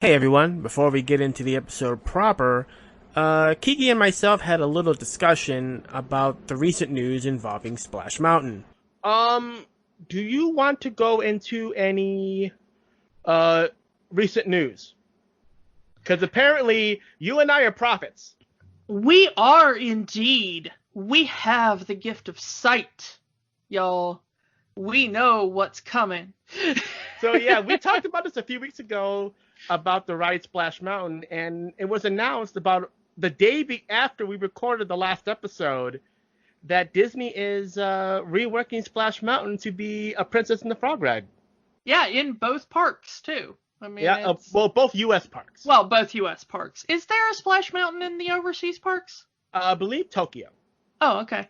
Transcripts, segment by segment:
Hey everyone, before we get into the episode proper, Kiki and myself had a little discussion about the recent news involving Splash Mountain. Um, do you want to go into any uh recent news? Because apparently you and I are prophets. We are indeed. We have the gift of sight, y'all. We know what's coming. So yeah, we talked about this a few weeks ago about the ride Splash Mountain, and it was announced about the after we recorded the last episode that Disney is reworking Splash Mountain to be a Princess and the Frog ride. Yeah, in both parks too. I mean, Yeah, it's well, both U.S. parks. well, both U.S. parks. Is there a Splash Mountain in the overseas parks? I believe Tokyo. Oh, okay.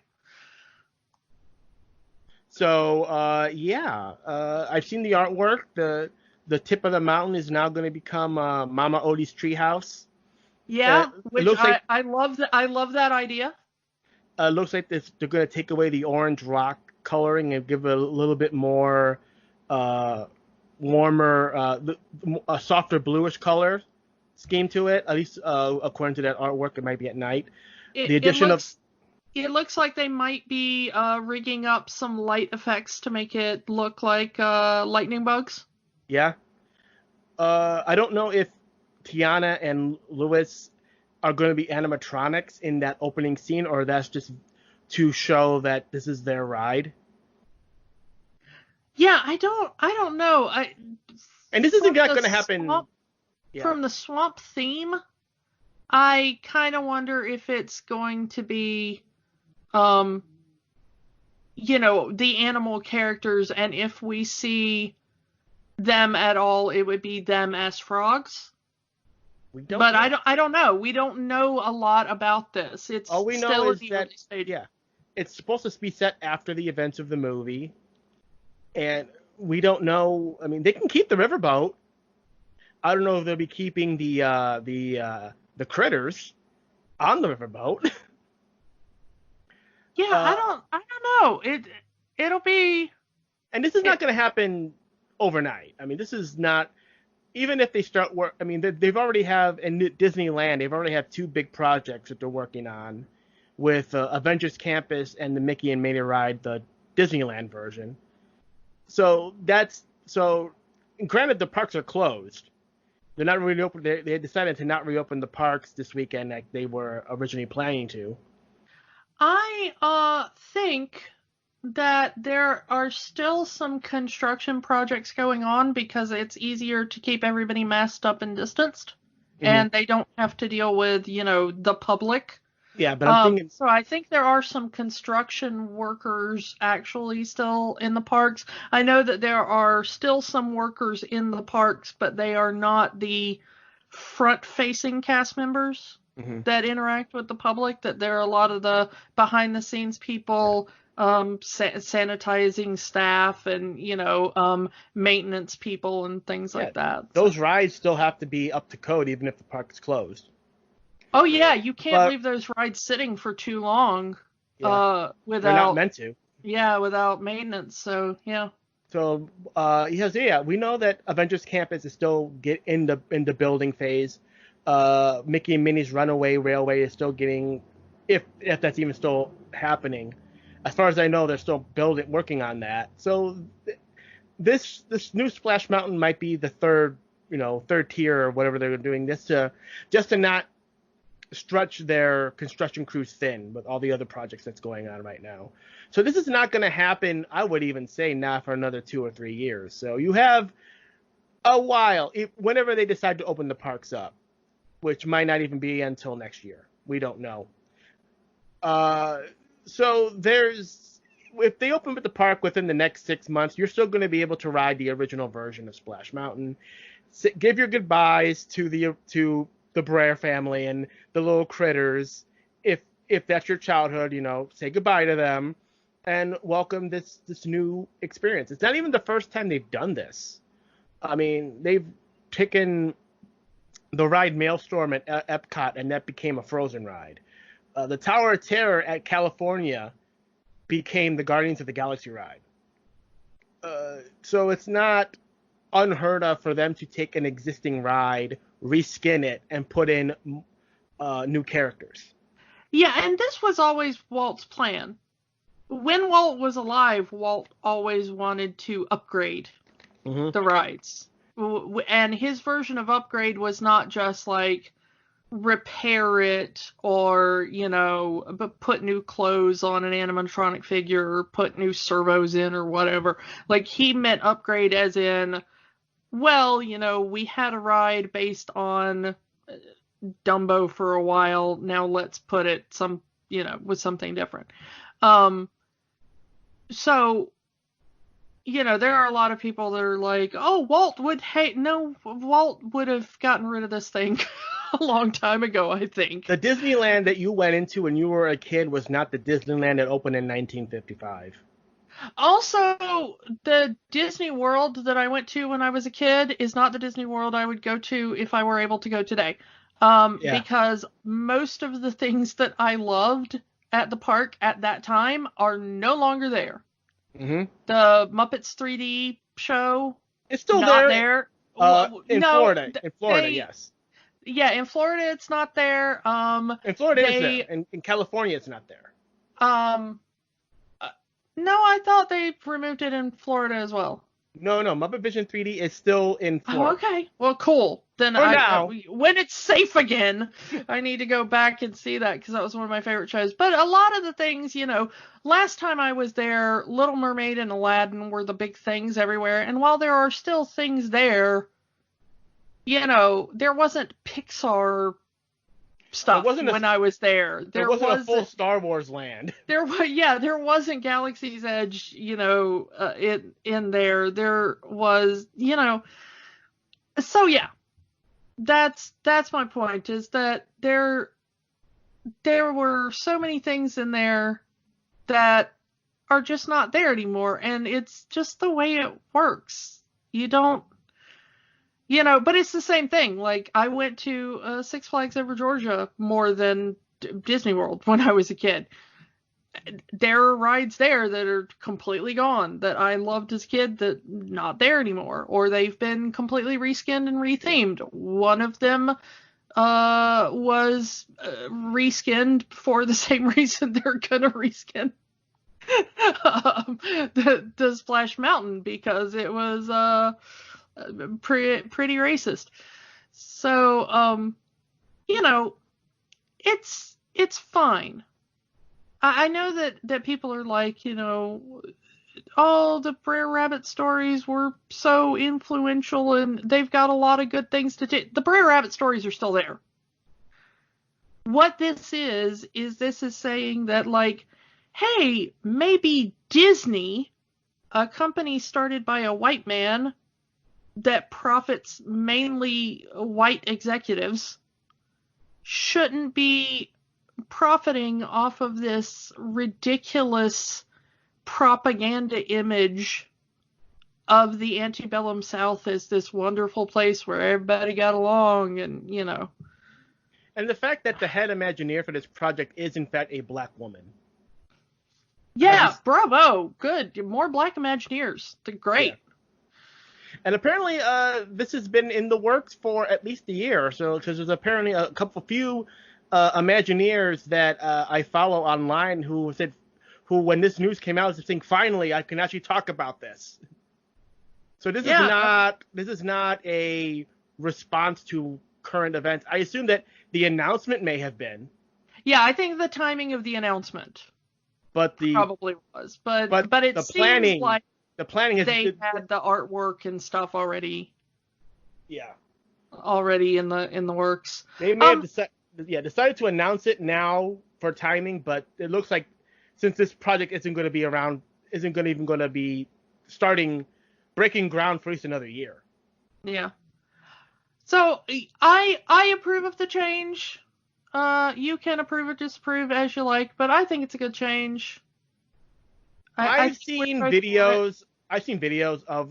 So yeah, I've seen the artwork. The tip of the mountain is now going to become Mama Odie's treehouse. Yeah, It which looks like I love that. I love that idea. they're going to take away the orange rock coloring and give it a little bit more uh, warmer, a softer bluish color scheme to it. At least according to that artwork, it might be at night. It The it addition of looks it looks like they might be rigging up some light effects to make it look like lightning bugs. yeah, I don't know if Tiana and Lewis are going to be animatronics in that opening scene, or that's just to show that this is their ride. Yeah, I don't know. I And this isn't from going the to happen. swamp Yeah, from the swamp theme, I kind of wonder if it's going to be um the animal characters, and if we see them at all, it would be them as frogs. we don't But I know. don't I don't know. We don't know a lot about this. All It's we know still in is the that early stages. yeah, it's supposed to be set after the events of the movie, and we don't know. I mean, they can keep the riverboat. I don't know if they'll be keeping the critters on the riverboat. Yeah, I Uh, don't I don't know. It'll be and this is not it, going to happen overnight. I mean, this is not even if they start work. I mean, they've already have in Disneyland. They've already have two big projects that they're working on with Avengers Campus and the Mickey and Minnie ride, the Disneyland version. So that's so. Granted, the parks are closed. They're not really open. They decided to not reopen the parks this weekend like they were originally planning to. I think that there are still some construction projects going on because it's easier to keep everybody masked up and distanced, Hmm. and they don't have to deal with, the public. Yeah, but I'm thinking, So I think there are some construction workers actually still in the parks. I know that there are still some workers in the parks, but they are not the front-facing cast members mhm. that interact with the public. That there are a lot of the behind-the-scenes Yeah, people, sanitizing staff, and maintenance people and things yeah, like that. So, those rides still have to be up to code even if the park is closed. oh yeah, you can't But leave those rides sitting for too long, yeah, they're not without meant to. without maintenance. So yeah. So yeah, we know that Avengers Campus is still get in the building phase. Mickey and Minnie's Runaway Railway is still getting, if that's even still happening. As far as I know, they're still working on that. So this new Splash Mountain might be the third tier or whatever they're doing this to just to not stretch their construction crews thin with all the other projects that's going on right now. So this is not going to happen, I would even say, not for another 2 or 3 years. So you have a while, whenever they decide to open the parks up, which might not even be until next year. We don't know. Uh, so if they open up the park within the next 6 months, you're still going to be able to ride the original version of Splash Mountain. Give your goodbyes to the Brer family and the little critters. If that's your childhood, say goodbye to them and welcome this new experience. It's not even the first time they've done this. I mean, they've taken the ride Maelstrom at Epcot, and that became a Frozen ride. The Tower of Terror at California became the Guardians of the Galaxy ride. So it's not unheard of for them to take an existing ride, reskin it, and put in new characters. Yeah, and this was always Walt's plan. When Walt was alive, Walt always wanted to upgrade the rides. And his version of upgrade was not just like repair it or, but put new clothes on an animatronic figure or put new servos in or whatever. Like, he meant upgrade as in, well, we had a ride based on Dumbo for a while. Now let's put it with something different. So, there are a lot of people that are like, oh, Walt would have gotten rid of this thing a long time ago, I think. The Disneyland that you went into when you were a kid was not the Disneyland that opened in 1955. Also, the Disney World that I went to when I was a kid is not the Disney World I would go to if I were able to go today. Because most of the things that I loved at the park at that time are no longer there. Mm-hmm. The Muppets 3D show, it's still not there. Florida. In Florida, yes. Yeah, in Florida it's not there. In Florida it's there. In California it's not there. No, I thought they removed it in Florida as well. No, Muppet Vision 3D is still in Florida. Oh, okay. Well, cool. Then when it's safe again, I need to go back and see that because that was one of my favorite shows. But a lot of the things, last time I was there, Little Mermaid and Aladdin were the big things everywhere. And while there are still things there, there wasn't Pixar stuff when I was there. There wasn't a full Star Wars land. There wasn't Galaxy's Edge, in there. There was, so yeah. That's my point, is that there were so many things in there that are just not there anymore, and it's just the way it works. You don't, but it's the same thing. Like, I went to Six Flags Over Georgia more than Disney World when I was a kid. There are rides there that are completely gone that I loved as a kid that not there anymore, or they've been completely reskinned and rethemed. One of them was reskinned for the same reason they're gonna reskin the Splash Mountain, because it was pretty racist. So it's fine. I know that people are like, oh, the Brer Rabbit stories were so influential and they've got a lot of good things to do. The Brer Rabbit stories are still there. What this is saying that, like, hey, maybe Disney, a company started by a white man that profits mainly white executives, shouldn't be profiting off of this ridiculous propaganda image of the antebellum South as this wonderful place where everybody got along, and And the fact that the head Imagineer for this project is in fact a black woman. Yeah, bravo, good. More black Imagineers. They're great. Yeah. And apparently, this has been in the works for at least a year or so, because there's apparently a few Imagineers that I follow online who said, when this news came out, was saying, finally, I can actually talk about this. So this is not a response to current events. I assume that the announcement may have been. Yeah, I think the timing of the announcement probably was, but it the seems planning, like the planning is they had the artwork and stuff already. Yeah. Already in the works. They may have decided to announce it now for timing, but it looks like since this project isn't going to be breaking ground for at least another year. Yeah. So I approve of the change. You can approve or disapprove as you like, but I think it's a good change. I've seen videos of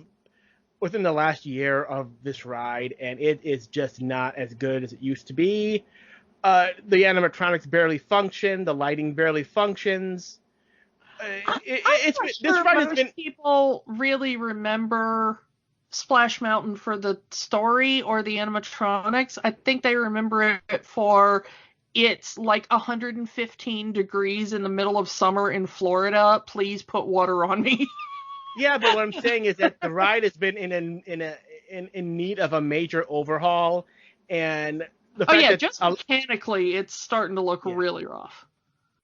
within the last year of this ride, and it is just not as good as it used to be. The animatronics barely function. The lighting barely functions. Most people really remember Splash Mountain for the story or the animatronics. I think they remember it for it's like 115 degrees in the middle of summer in Florida. Please put water on me. Yeah, but what I'm saying is that the ride has been in need of a major overhaul, and the fact that just mechanically, it's starting to look really rough.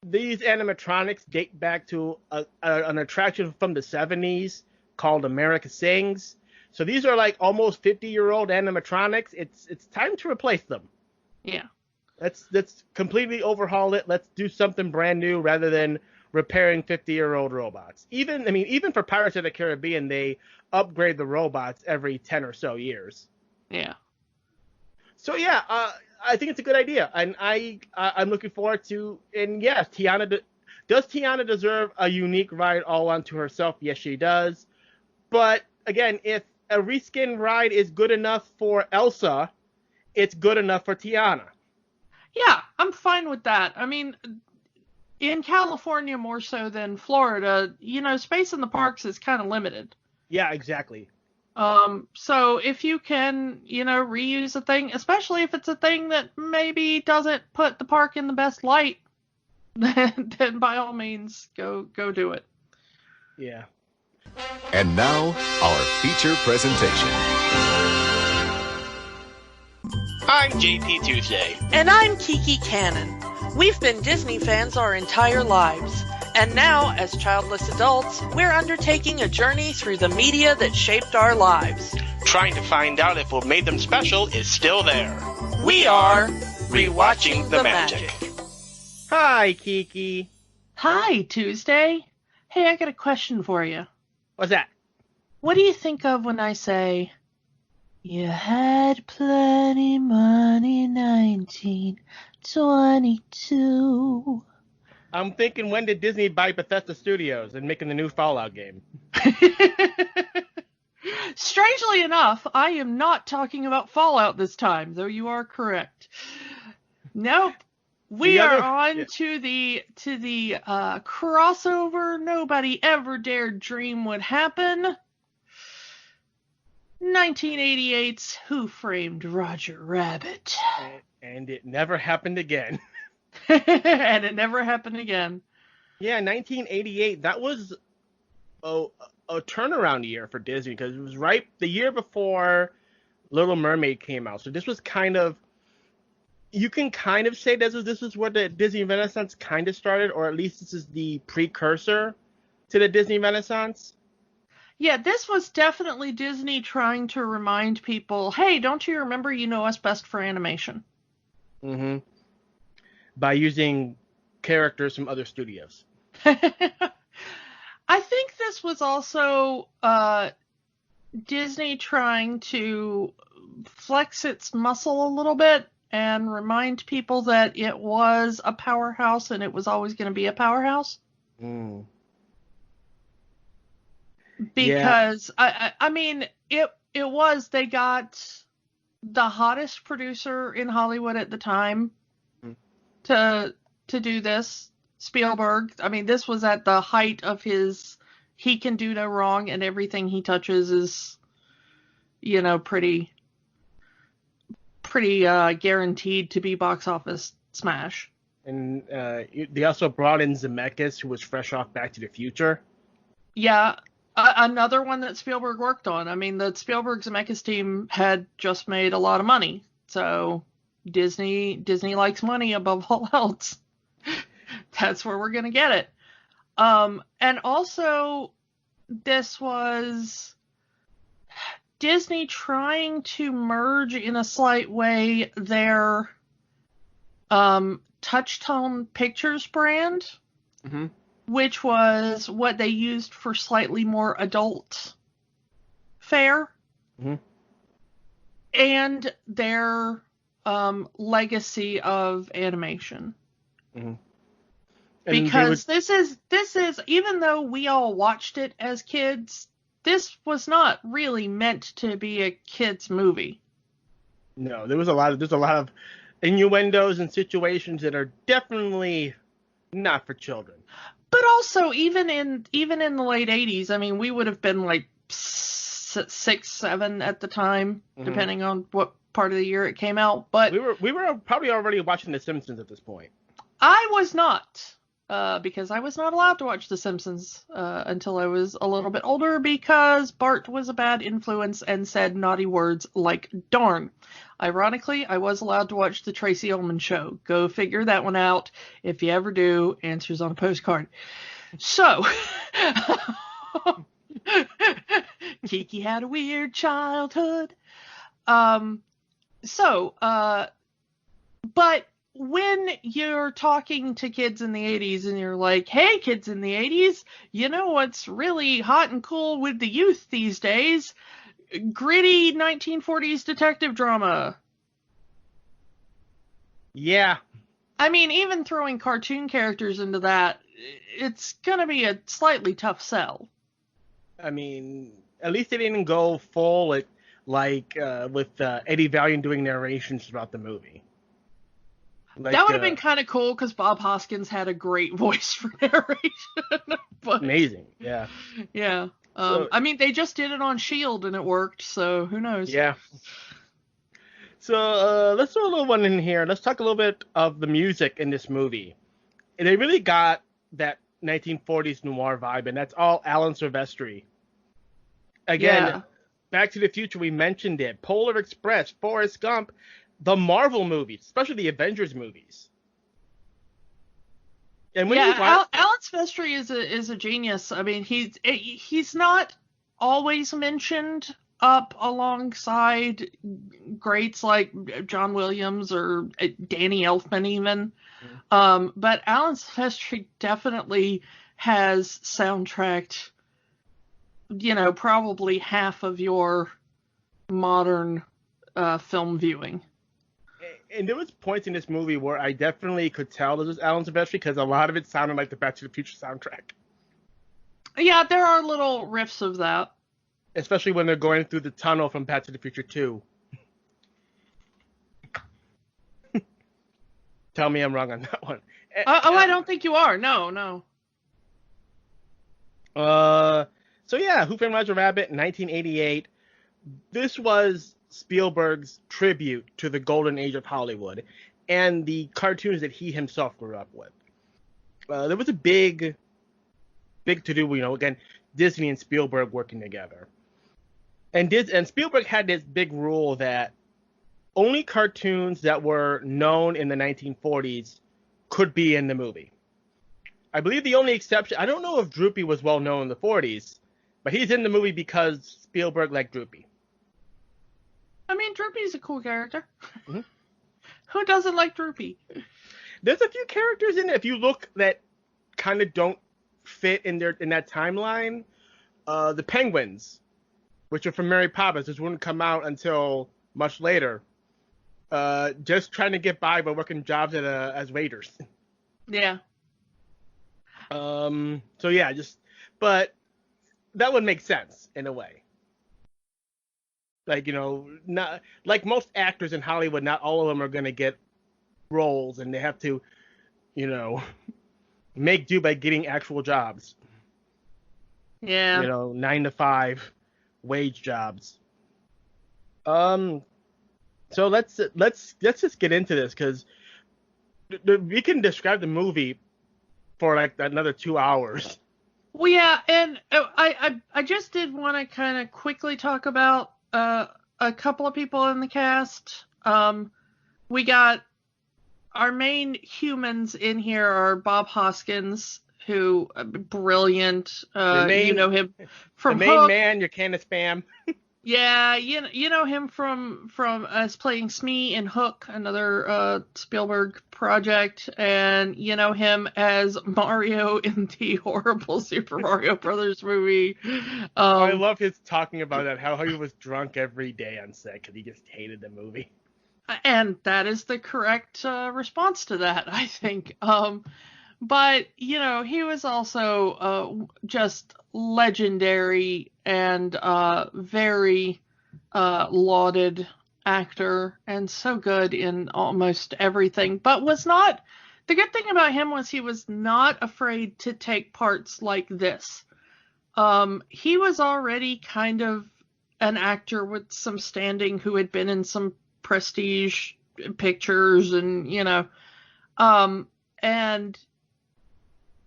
These animatronics date back to an attraction from the 70s called America Sings. So these are like almost 50-year-old animatronics. It's time to replace them. Yeah. Let's completely overhaul it. Let's do something brand new rather than repairing 50-year-old robots. Even for Pirates of the Caribbean, they upgrade the robots every 10 or so years. Yeah. So yeah, I think it's a good idea, and I'm looking forward to. And yes, does Tiana deserve a unique ride all unto herself? Yes, she does. But again, if a reskin ride is good enough for Elsa, it's good enough for Tiana. Yeah, I'm fine with that. I mean, in California more so than Florida, space in the parks is kind of limited. Yeah, exactly. So if you can, reuse a thing, especially if it's a thing that maybe doesn't put the park in the best light, then by all means, go do it. Yeah. And now, our feature presentation. I'm JP Tuesday. And I'm Kiki Canon. We've been Disney fans our entire lives. And now, as childless adults, we're undertaking a journey through the media that shaped our lives. Trying to find out if what made them special is still there. We are Rewatching the Magic. Hi, Kiki. Hi, Tuesday. Hey, I got a question for you. What's that? What do you think of when I say, you had plenty money 1922? I'm thinking, when did Disney buy Bethesda Studios and making the new Fallout game? Strangely enough, I am not talking about Fallout this time, though you are correct. Nope. We are on to the crossover nobody ever dared dream would happen. 1988's Who Framed Roger Rabbit. And it never happened again. And it never happened again. Yeah, 1988, that was a turnaround year for Disney, because it was right the year before Little Mermaid came out. So this was kind of, you can kind of say this is where the Disney Renaissance kind of started, or at least this is the precursor to the Disney Renaissance. Yeah, this was definitely Disney trying to remind people, hey, don't you remember you know us best for animation? Mm-hmm. By using characters from other studios. I think this was also Disney trying to flex its muscle a little bit and remind people that it was a powerhouse and it was always going to be a powerhouse. Mm. Because, yeah. I mean, it was, they got the hottest producer in Hollywood at the time to do this, Spielberg. I mean, this was at the height of his, he can do no wrong and everything he touches is, pretty guaranteed to be box office smash. And they also brought in Zemeckis, who was fresh off Back to the Future. Yeah, another one that Spielberg worked on. I mean, the Spielberg-Zemeckis team had just made a lot of money, so Disney likes money above all else. That's where we're gonna get it. And also, this was Disney trying to merge in a slight way their Touchstone Pictures brand, mm-hmm. which was what they used for slightly more adult fare, mm-hmm. and their legacy of animation. Mm-hmm. Because this is even though we all watched it as kids, this was not really meant to be a kids movie. No, there's a lot of innuendos and situations that are definitely not for children. But also, even in the late 80s, I mean, we would have been like 6, 7 at the time, depending on what part of the year it came out. But we were probably already watching The Simpsons at this point. I was not, because I was not allowed to watch The Simpsons until I was a little bit older, because Bart was a bad influence and said naughty words like darn. Ironically, I was allowed to watch The Tracy Ullman Show. Go figure that one out. If you ever do, answers on a postcard. So, Kiki had a weird childhood. But when you're talking to kids in the 80s and you're like, hey, kids in the 80s, you know what's really hot and cool with the youth these days? Gritty 1940s detective drama. Yeah. I mean, even throwing cartoon characters into that, it's going to be a slightly tough sell. I mean, at least they didn't go full with Eddie Valiant doing narrations throughout the movie. Like, that would have been kind of cool because Bob Hoskins had a great voice for narration. But, amazing, yeah. Yeah. I mean, they just did it on S.H.I.E.L.D. and it worked, so who knows? Yeah. So let's throw a little one in here. Let's talk a little bit of the music in this movie. They really got that 1940s noir vibe, and that's all Alan Silvestri. Again, Back to the Future, we mentioned it. Polar Express, Forrest Gump, the Marvel movies, especially the Avengers movies. And when Alan Silvestri is a genius. I mean, he's not always mentioned up alongside greats like John Williams or Danny Elfman even. But Alan Silvestri definitely has soundtracked, probably half of your modern film viewing. And there was points in this movie where I definitely could tell this was Alan Silvestri because a lot of it sounded like the Back to the Future soundtrack. Yeah, there are little riffs of that. Especially when they're going through the tunnel from Back to the Future 2. Tell me I'm wrong on that one. I don't think you are. No. So yeah, Who Framed Roger Rabbit, 1988. This was Spielberg's tribute to the golden age of Hollywood and the cartoons that he himself grew up with. There was a big to-do, again, Disney and Spielberg working together. And Spielberg had this big rule that only cartoons that were known in the 1940s could be in the movie. I believe the only exception, I don't know if Droopy was well known in the 40s, but he's in the movie because Spielberg liked Droopy. I mean, Droopy's a cool character. Mm-hmm. Who doesn't like Droopy? There's a few characters in it, if you look, that kind of don't fit in that timeline. The Penguins, which are from Mary Poppins, which wouldn't come out until much later. Just trying to get by working jobs as waiters. Yeah. So yeah, but that would make sense in a way. Like, not like most actors in Hollywood, not all of them are going to get roles, and they have to, make do by getting actual jobs. Yeah. 9 to 5 wage jobs. So let's just get into this, because we can describe the movie for like another 2 hours. Well, yeah, and I just did want to kind of quickly talk about a couple of people in the cast. We got our main humans in here are Bob Hoskins, who brilliant. You know him from the main Hook. Man, your can of spam. Yeah, you know him from us playing Smee in Hook, another Spielberg project, and you know him as Mario in the horrible Super Mario Brothers movie. I love his talking about that, how he was drunk every day on set because he just hated the movie. And that is the correct response to that, I think. But, he was also just legendary and very lauded actor and so good in almost everything. But the good thing about him was he was not afraid to take parts like this. He was already kind of an actor with some standing who had been in some prestige pictures and, and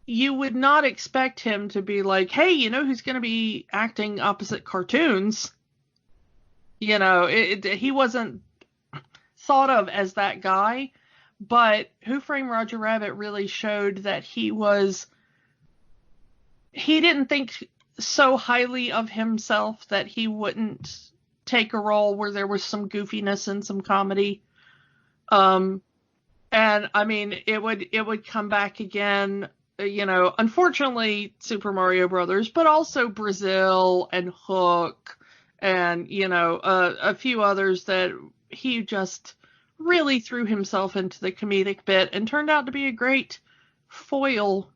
you would not expect him to be like, hey, who's going to be acting opposite cartoons? He wasn't thought of as that guy, but Who Framed Roger Rabbit really showed that he didn't think so highly of himself that he wouldn't take a role where there was some goofiness and some comedy. And I mean, it would come back again, unfortunately Super Mario Brothers, but also Brazil and Hook and, a few others that he just really threw himself into the comedic bit and turned out to be a great foil,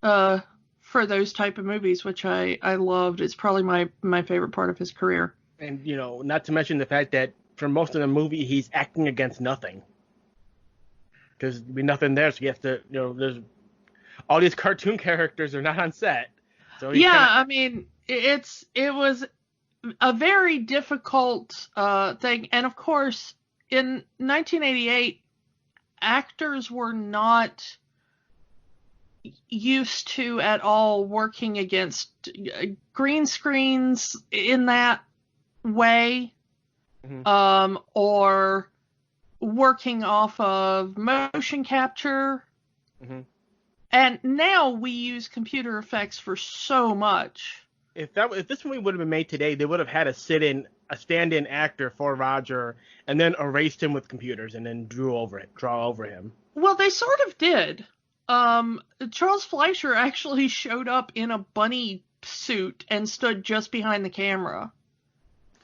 for those type of movies, which I loved. It's probably my favorite part of his career. And, not to mention the fact that for most of the movie, he's acting against nothing. Because there'd be nothing there, so you have to, there's all these cartoon characters are not on set. So I mean, it was a very difficult thing. And of course, in 1988, actors were not used to at all working against green screens in that way, or working off of motion capture. And now we use computer effects for so much. If this movie would have been made today, they would have had a stand-in actor for Roger, and then erased him with computers, and then draw over him. Well, they sort of did. Charles Fleischer actually showed up in a bunny suit and stood just behind the camera.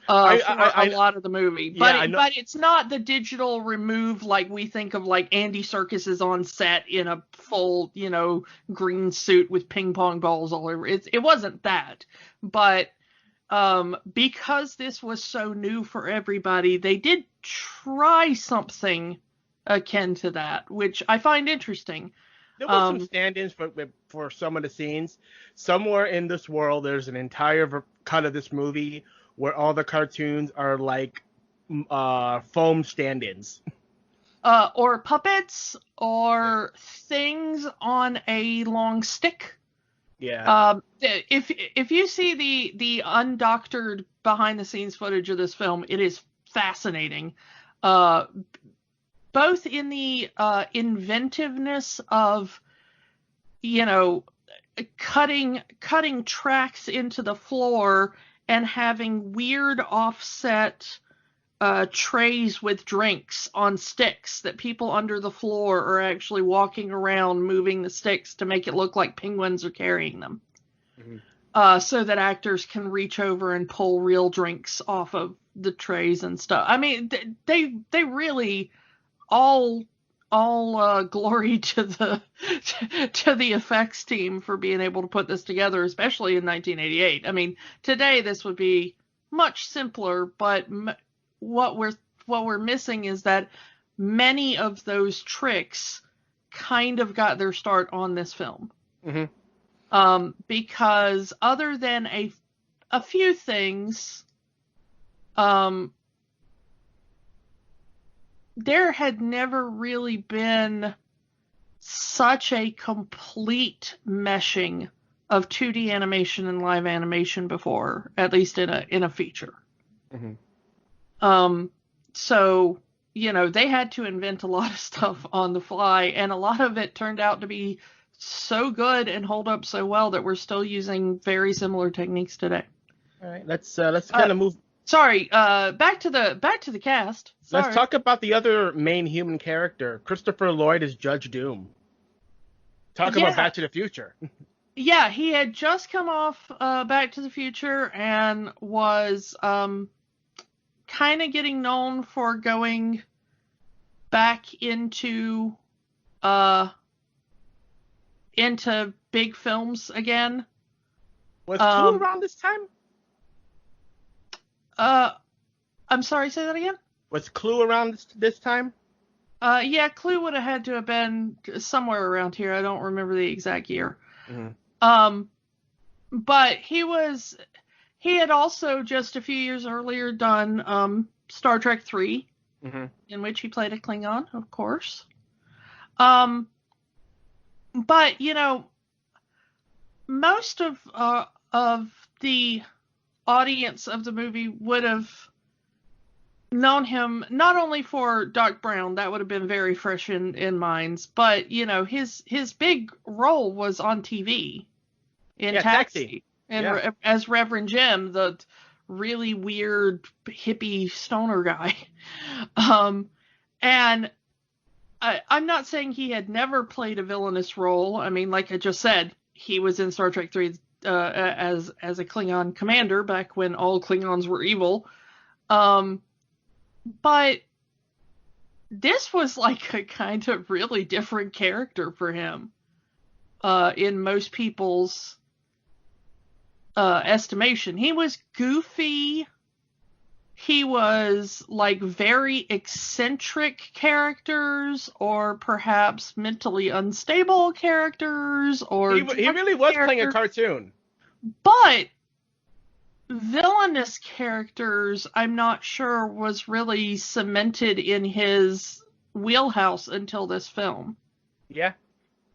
For a lot of the movie, but it's not the digital remove like we think of, like Andy Serkis is on set in a full, green suit with ping pong balls all over. It wasn't that, but because this was so new for everybody, they did try something akin to that, which I find interesting. There were some stand-ins for some of the scenes. Somewhere in this world, there's an entire cut of this movie where all the cartoons are like foam stand-ins. Or puppets, or things on a long stick. Yeah. If you see the undoctored behind-the-scenes footage of this film, it is fascinating. Both in the inventiveness of, cutting tracks into the floor and having weird offset trays with drinks on sticks that people under the floor are actually walking around moving the sticks to make it look like penguins are carrying them. So that actors can reach over and pull real drinks off of the trays and stuff. I mean, they really all glory to the effects team for being able to put this together, especially in 1988. I mean, today this would be much simpler, but what we're missing is that many of those tricks kind of got their start on this film. Because other than a few things, there had never really been such a complete meshing of 2D animation and live animation before, at least in a feature. So, they had to invent a lot of stuff on the fly, and a lot of it turned out to be so good and hold up so well that we're still using very similar techniques today. All right, let's kind of move. Sorry, back to the cast. Sorry. Let's talk about the other main human character, Christopher Lloyd as Judge Doom. Talk about Back to the Future. Yeah, he had just come off Back to the Future and was kind of getting known for going back into big films again. Was Clue around this time? I'm sorry, say that again? Was Clue around this time? Yeah, Clue would have had to have been somewhere around here. I don't remember the exact year. But he He had also just a few years earlier done Star Trek 3, in which he played a Klingon, of course. But, you know, most of the audience of the movie would have known him not only for Doc Brown, that would have been very fresh in minds, but, you know, his big role was on TV in Taxi. And as Reverend Jim, the really weird hippie stoner guy. And I'm not saying he had never played a villainous role. I mean, like I just said, he was in Star Trek 3 as a Klingon commander back when all Klingons were evil. But this was like a kind of really different character for him in most people's estimation. He was goofy. He was like very eccentric characters, or perhaps mentally unstable characters, or he really was playing a cartoon. But villainous characters, I'm not sure was really cemented in his wheelhouse until this film. Yeah.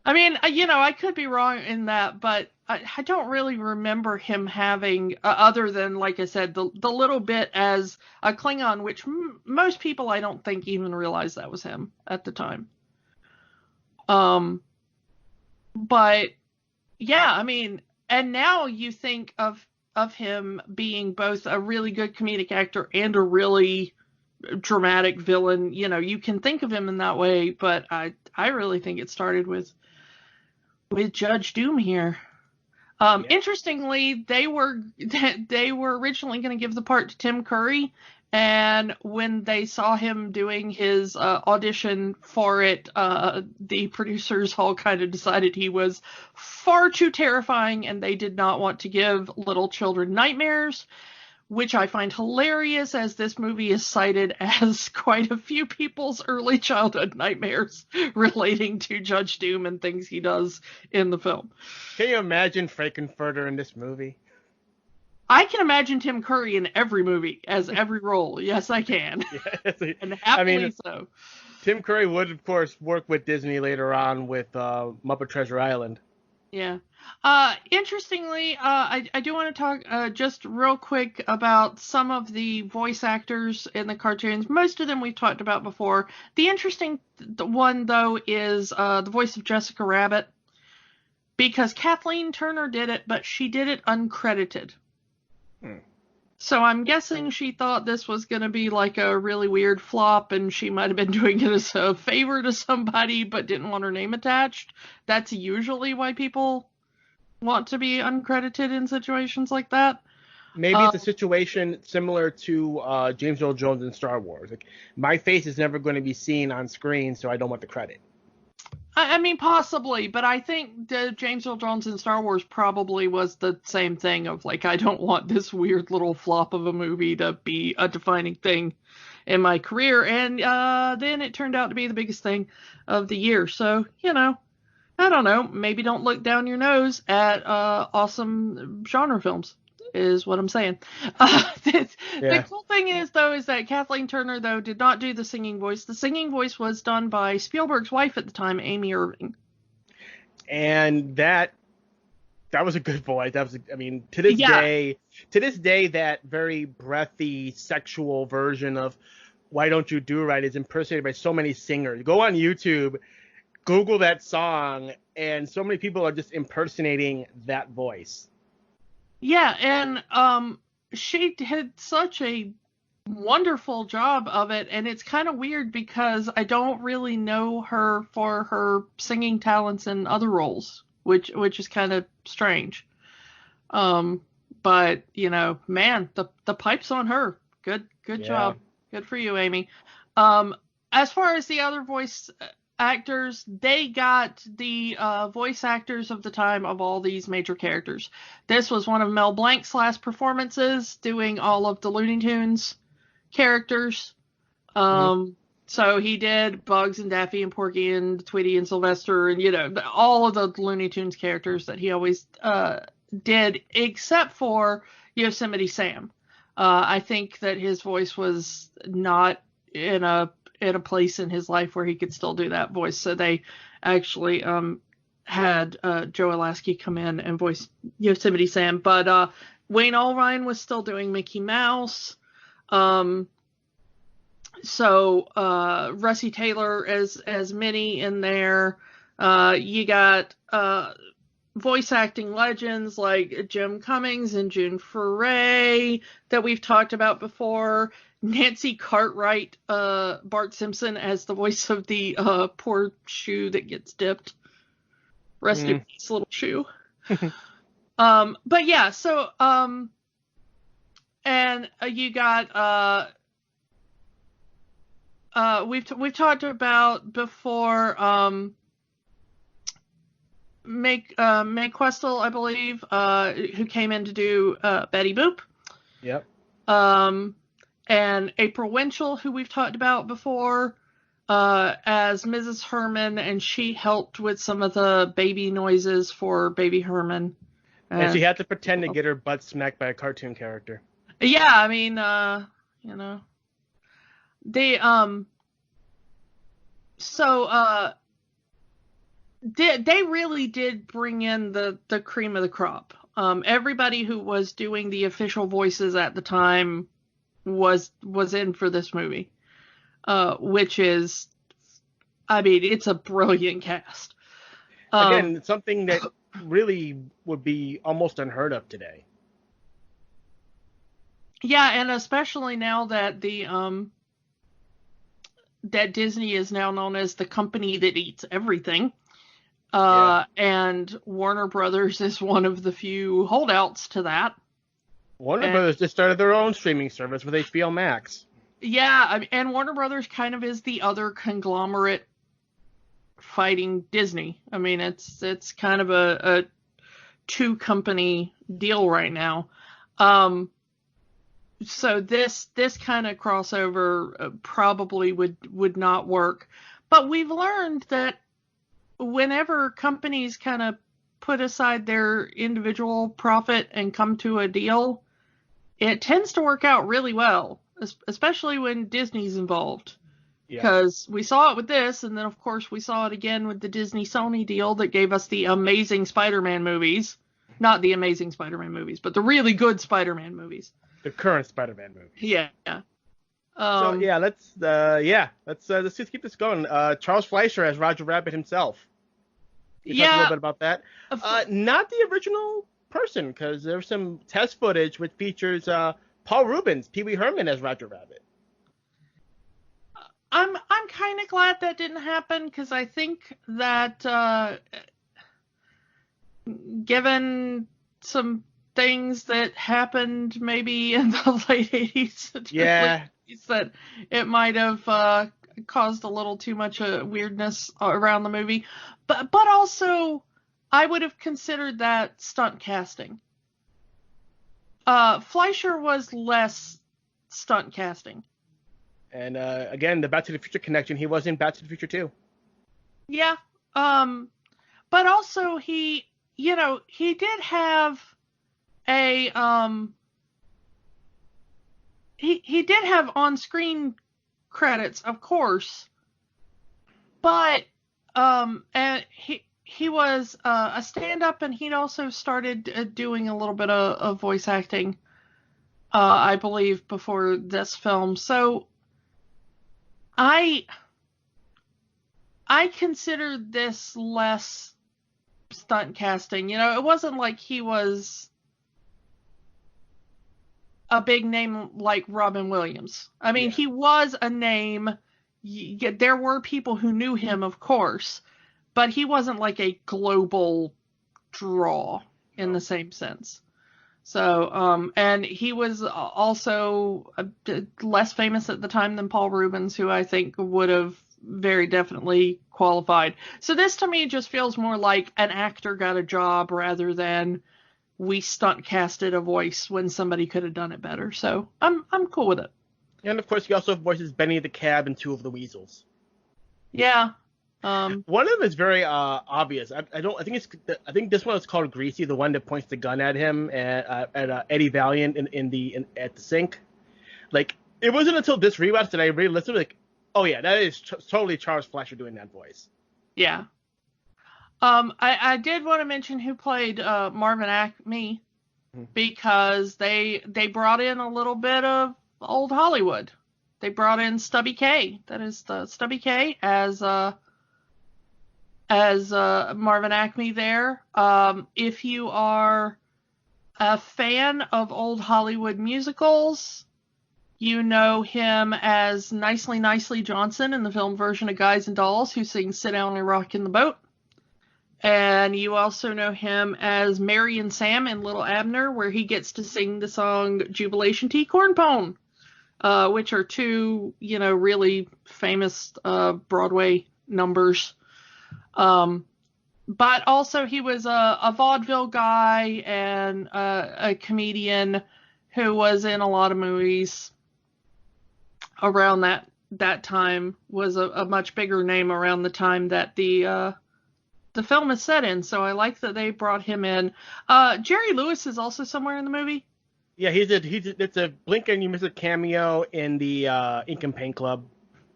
I mean, you know, I could be wrong in that, but I don't really remember him having, other than, like I said, the little bit as a Klingon, which most people, I don't think, even realized that was him at the time. But, yeah, I mean, and now you think of him being both a really good comedic actor and a really dramatic villain. You know, you can think of him in that way, but I really think it started with Judge Doom here. Interestingly, they were originally going to give the part to Tim Curry, and when they saw him doing his audition for it, the producers all kind of decided he was far too terrifying, and they did not want to give little children nightmares, which I find hilarious, as this movie is cited as quite a few people's early childhood nightmares relating to Judge Doom and things he does in the film. Can you imagine Frankenfurter in this movie? I can imagine Tim Curry in every movie, as every role. Yes, I can. Yes, and happily so. Tim Curry would, of course, work with Disney later on with Muppet Treasure Island. Yeah. Interestingly, I do want to talk just real quick about some of the voice actors in the cartoons. Most of them we've talked about before. The interesting one, though, is the voice of Jessica Rabbit, because Kathleen Turner did it, but she did it uncredited. So I'm guessing she thought this was going to be like a really weird flop, and she might have been doing it as a favor to somebody but didn't want her name attached. That's usually why people want to be uncredited in situations like that. Maybe it's a situation similar to James Earl Jones in Star Wars. Like, my face is never going to be seen on screen, so I don't want the credit. I mean, possibly, but I think the James Earl Jones in Star Wars probably was the same thing of, like, I don't want this weird little flop of a movie to be a defining thing in my career. And then it turned out to be the biggest thing of the year. So, you know, I don't know. Maybe don't look down your nose at awesome genre films, is what I'm saying. The cool thing is, though, is that Kathleen Turner, though, did not do the singing voice. The singing voice was done by Spielberg's wife at the time, Amy Irving. And that was a good voice. That was, I mean, to this day, that very breathy, sexual version of Why Don't You Do Right is impersonated by so many singers. Go on YouTube, Google that song, and so many people are just impersonating that voice. Yeah, and she did such a wonderful job of it, and it's kind of weird because I don't really know her for her singing talents in other roles, which is kind of strange. But, you know, man, the pipe's on her. Good job. Good for you, Amy. As far as the other voice actors, they got the voice actors of the time of all these major characters. This was one of Mel Blanc's last performances, doing all of the Looney Tunes characters. So he did Bugs and Daffy and Porky and Tweety and Sylvester and, you know, all of the Looney Tunes characters that he always did, except for Yosemite Sam. I think that his voice was not in a place in his life where he could still do that voice. So they actually had Joe Alasky come in and voice Yosemite Sam. But Wayne Allwine was still doing Mickey Mouse. So Russie Taylor as Minnie in there. You got voice acting legends like Jim Cummings and June Foray that we've talked about before. Nancy Cartwright, Bart Simpson as the voice of the poor shoe that gets dipped. Rest in peace, little shoe. But yeah, so and you got we've talked about before Meg Questel, I believe, who came in to do Betty Boop. Yep. And April Winchell, who we've talked about before, as Mrs. Herman, and she helped with some of the baby noises for Baby Herman. And she had to pretend to get her butt smacked by a cartoon character. Yeah, I mean, you know, they they really did bring in the cream of the crop. Everybody who was doing the official voices at the time was in for this movie, which is, I mean, it's a brilliant cast. Again, something that really would be almost unheard of today. Yeah, and especially now that that Disney is now known as the company that eats everything. And Warner Brothers is one of the few holdouts to that. Warner Brothers just started their own streaming service with HBO Max. Yeah, and Warner Brothers kind of is the other conglomerate fighting Disney. I mean, it's kind of a two company deal right now. So this kind of crossover probably would not work. But we've learned that whenever companies kind of put aside their individual profit and come to a deal, it tends to work out really well, especially when Disney's involved. Because we saw it with this, and then of course we saw it again with the Disney-Sony deal that gave us the Amazing Spider-Man movies. Not the Amazing Spider-Man movies, but the really good Spider-Man movies. The current Spider-Man movies. Yeah. Let's just keep this going. Charles Fleischer as Roger Rabbit himself. You talk a little bit about that. Not the original person, because there's some test footage which features Paul Reubens, Pee Wee Herman as Roger Rabbit. I'm kind of glad that didn't happen, because I think that given some things that happened maybe in the late 80s, that it might have caused a little too much weirdness around the movie. But also, I would have considered that stunt casting. Fleischer was less stunt casting. And again, the Back to the Future connection, he was in Back to the Future 2. Yeah. But also he did have he did have on-screen credits, of course, but and he was a stand-up, and he'd also started doing a little bit of voice acting, I believe, before this film. So I consider this less stunt casting. You know, it wasn't like he was a big name like Robin Williams. I mean, he was a name. There were people who knew him, of course, but he wasn't like a global draw in the same sense. So, and he was also less famous at the time than Paul Reubens, who I think would have very definitely qualified. So this to me just feels more like an actor got a job rather than we stunt casted a voice when somebody could have done it better. So I'm cool with it. And of course, he also voices Benny the Cab and two of the Weasels. Yeah. One of them is very obvious. I think this one is called Greasy, the one that points the gun at him at Eddie Valiant at the sink. Like, it wasn't until this rewatch that I really listened to like, oh yeah, that is totally Charles Fleischer doing that voice. Yeah. I did want to mention who played Marvin Acme, because they brought in a little bit of old Hollywood. They brought in Stubby K. That is the Stubby K as Marvin Acme there. If you are a fan of old Hollywood musicals, you know him as Nicely Johnson in the film version of Guys and Dolls, who sings Sit Down and Rock in the Boat. And you also know him as Mary and Sam in Little Abner, where he gets to sing the song Jubilation Tea Corn Pone, which are two, really famous Broadway numbers. But also he was a vaudeville guy and a comedian who was in a lot of movies around that time, was a much bigger name around the time that the film is set in. So I like that they brought him in. Jerry Lewis is also somewhere in the movie. Yeah, it's a blink and you miss a cameo in the Ink and Paint Club.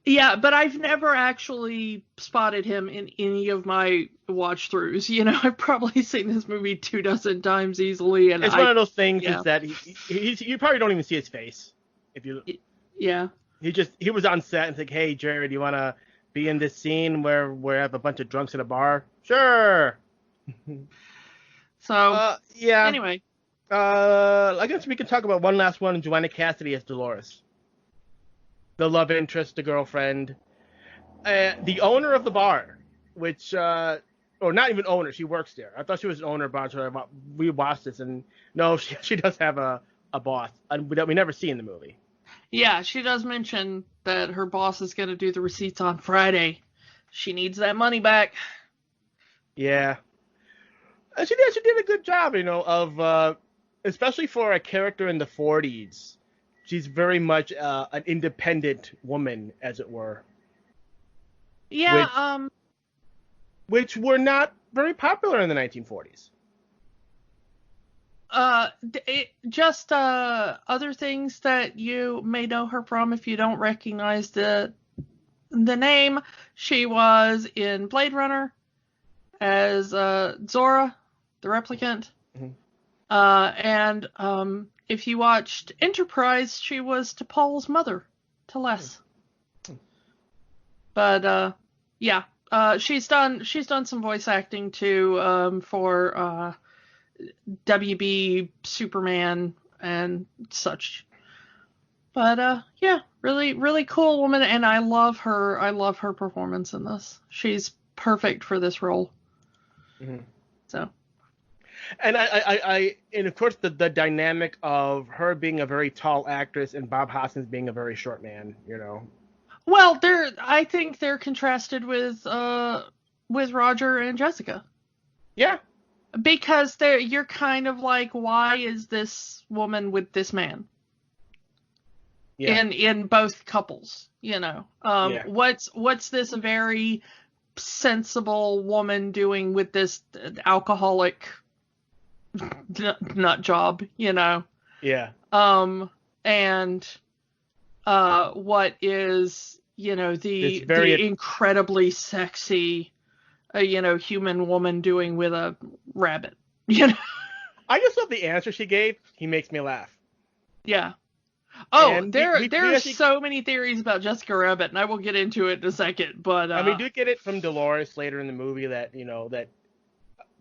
Yeah, but I've never actually spotted him in any of my watch throughs. I've probably seen this movie 24 times easily, and it's one of those things is that you probably don't even see his face if you. Yeah. He was on set and it's like, hey Jerry, do you want to be in this scene where we have a bunch of drunks at a bar? Sure. So yeah. Anyway, I guess we can talk about one last one. Joanna Cassidy as Dolores, the love interest, the girlfriend, the owner of the bar, which or not even owner, she works there. I thought she was an owner, but we watched this and no, she does have a boss that we never see in the movie. Yeah, she does mention that her boss is going to do the receipts on Friday. She needs that money back. Yeah. She did a good job, of, especially for a character in the 40s. She's very much an independent woman, as it were. Yeah, which were not very popular in the 1940s. Other things that you may know her from if you don't recognize the name. She was in Blade Runner as Zora, the replicant. Mm-hmm. And if you watched Enterprise, she was T'Pol's mother, to Les. Mm-hmm. But she's done some voice acting too for WB Superman and such. But really, really cool woman, and I love her performance in this. She's perfect for this role. Mm-hmm. So. And and of course the dynamic of her being a very tall actress and Bob Hoskins being a very short man, Well, I think they're contrasted with Roger and Jessica. Yeah. Because you're kind of like, why is this woman with this man? Yeah. In both couples, What's this very sensible woman doing with this alcoholic nut job, Yeah. And what is, the incredibly sexy human woman doing with a rabbit, I just love the answer she gave. He makes me laugh. Yeah. Oh, there are so many theories about Jessica Rabbit, and I will get into it in a second. But we do get it from Dolores later in the movie that that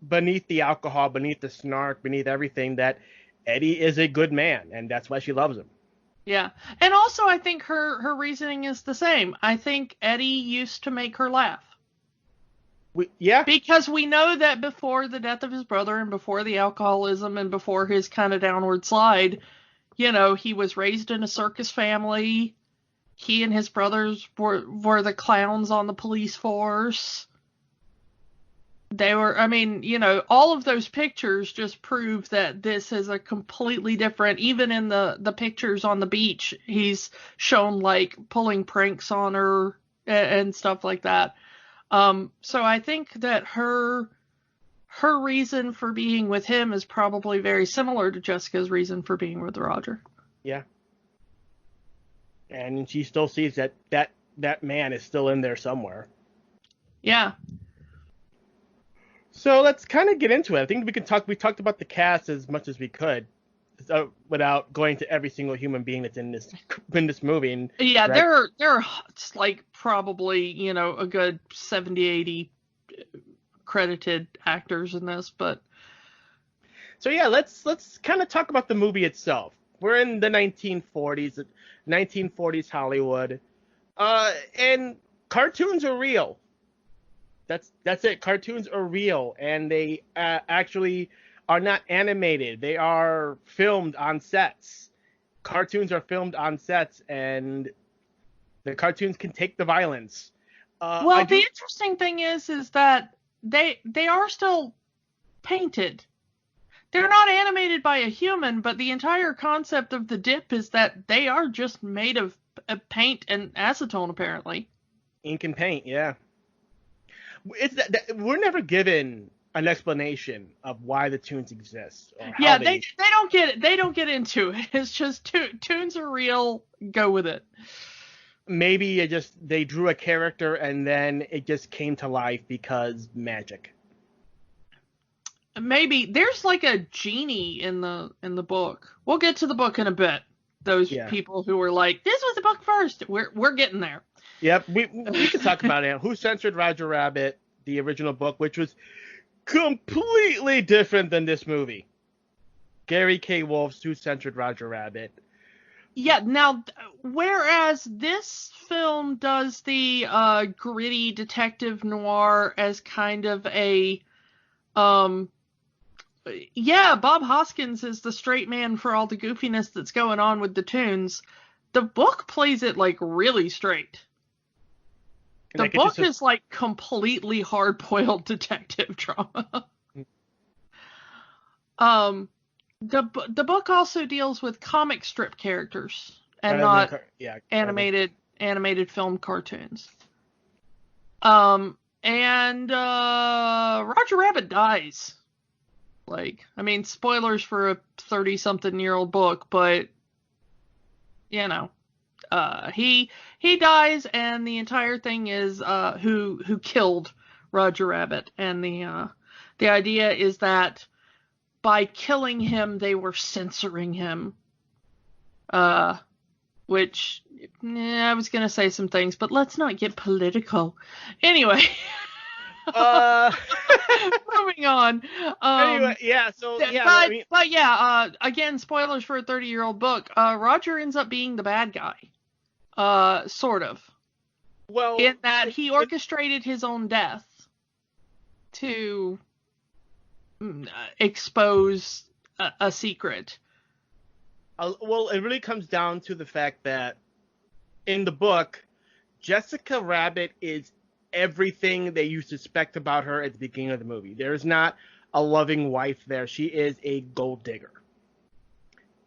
beneath the alcohol, beneath the snark, beneath everything, that Eddie is a good man, and that's why she loves him. Yeah, and also I think her reasoning is the same. I think Eddie used to make her laugh. Because we know that before the death of his brother and before the alcoholism and before his kind of downward slide, he was raised in a circus family. He and his brothers were the clowns on the police force. They were, all of those pictures just prove that this is a completely different, even in the pictures on the beach, he's shown like pulling pranks on her and stuff like that. So I think that her reason for being with him is probably very similar to Jessica's reason for being with Roger. Yeah. And she still sees that man is still in there somewhere. Yeah. So let's kind of get into it. I think we talked about the cast as much as we could without going to every single human being that's in this movie. And, yeah, right? there are like probably, a good 70, 80 credited actors in this, but so yeah, let's kind of talk about the movie itself. We're in the 1940s Hollywood, and cartoons are real. That's it. Cartoons are real, and they actually are not animated. They are filmed on sets. Cartoons are filmed on sets, and the cartoons can take the violence. The interesting thing is that they are still painted. They're not animated by a human, but the entire concept of the dip is that they are just made of paint and acetone, apparently. Ink and paint, yeah. It's that we're never given an explanation of why the tunes exist. Or how they don't get it. They don't get into it. It's just tunes are real. Go with it. Maybe they drew a character and then it just came to life because magic. Maybe there's like a genie in the book. We'll get to the book in a bit. Those people who were like, this was the book first. We're getting there. Yep, we can talk about it. Who Censored Roger Rabbit, the original book, which was completely different than this movie. Gary K. Wolf's Who Censored Roger Rabbit. Yeah, now, whereas this film does the gritty detective noir as kind of a, Bob Hoskins is the straight man for all the goofiness that's going on with the tunes. The book plays it like really straight. The book is like completely hard-boiled detective drama. The book also deals with comic strip characters and not animated film cartoons. And Roger Rabbit dies. Spoilers for a 30-something-year-old book, but he dies, and the entire thing is who killed Roger Rabbit, and the idea is that by killing him, they were censoring him. Which I was gonna say some things, but let's not get political. Anyway. Moving on. Again, spoilers for a 30-year-old book. Roger ends up being the bad guy. Sort of. Well, in that he orchestrated his own death to expose a secret. Well, it really comes down to the fact that in the book, Jessica Rabbit is everything that you suspect about her at the beginning of the movie. There's not a loving wife there. She is a gold digger.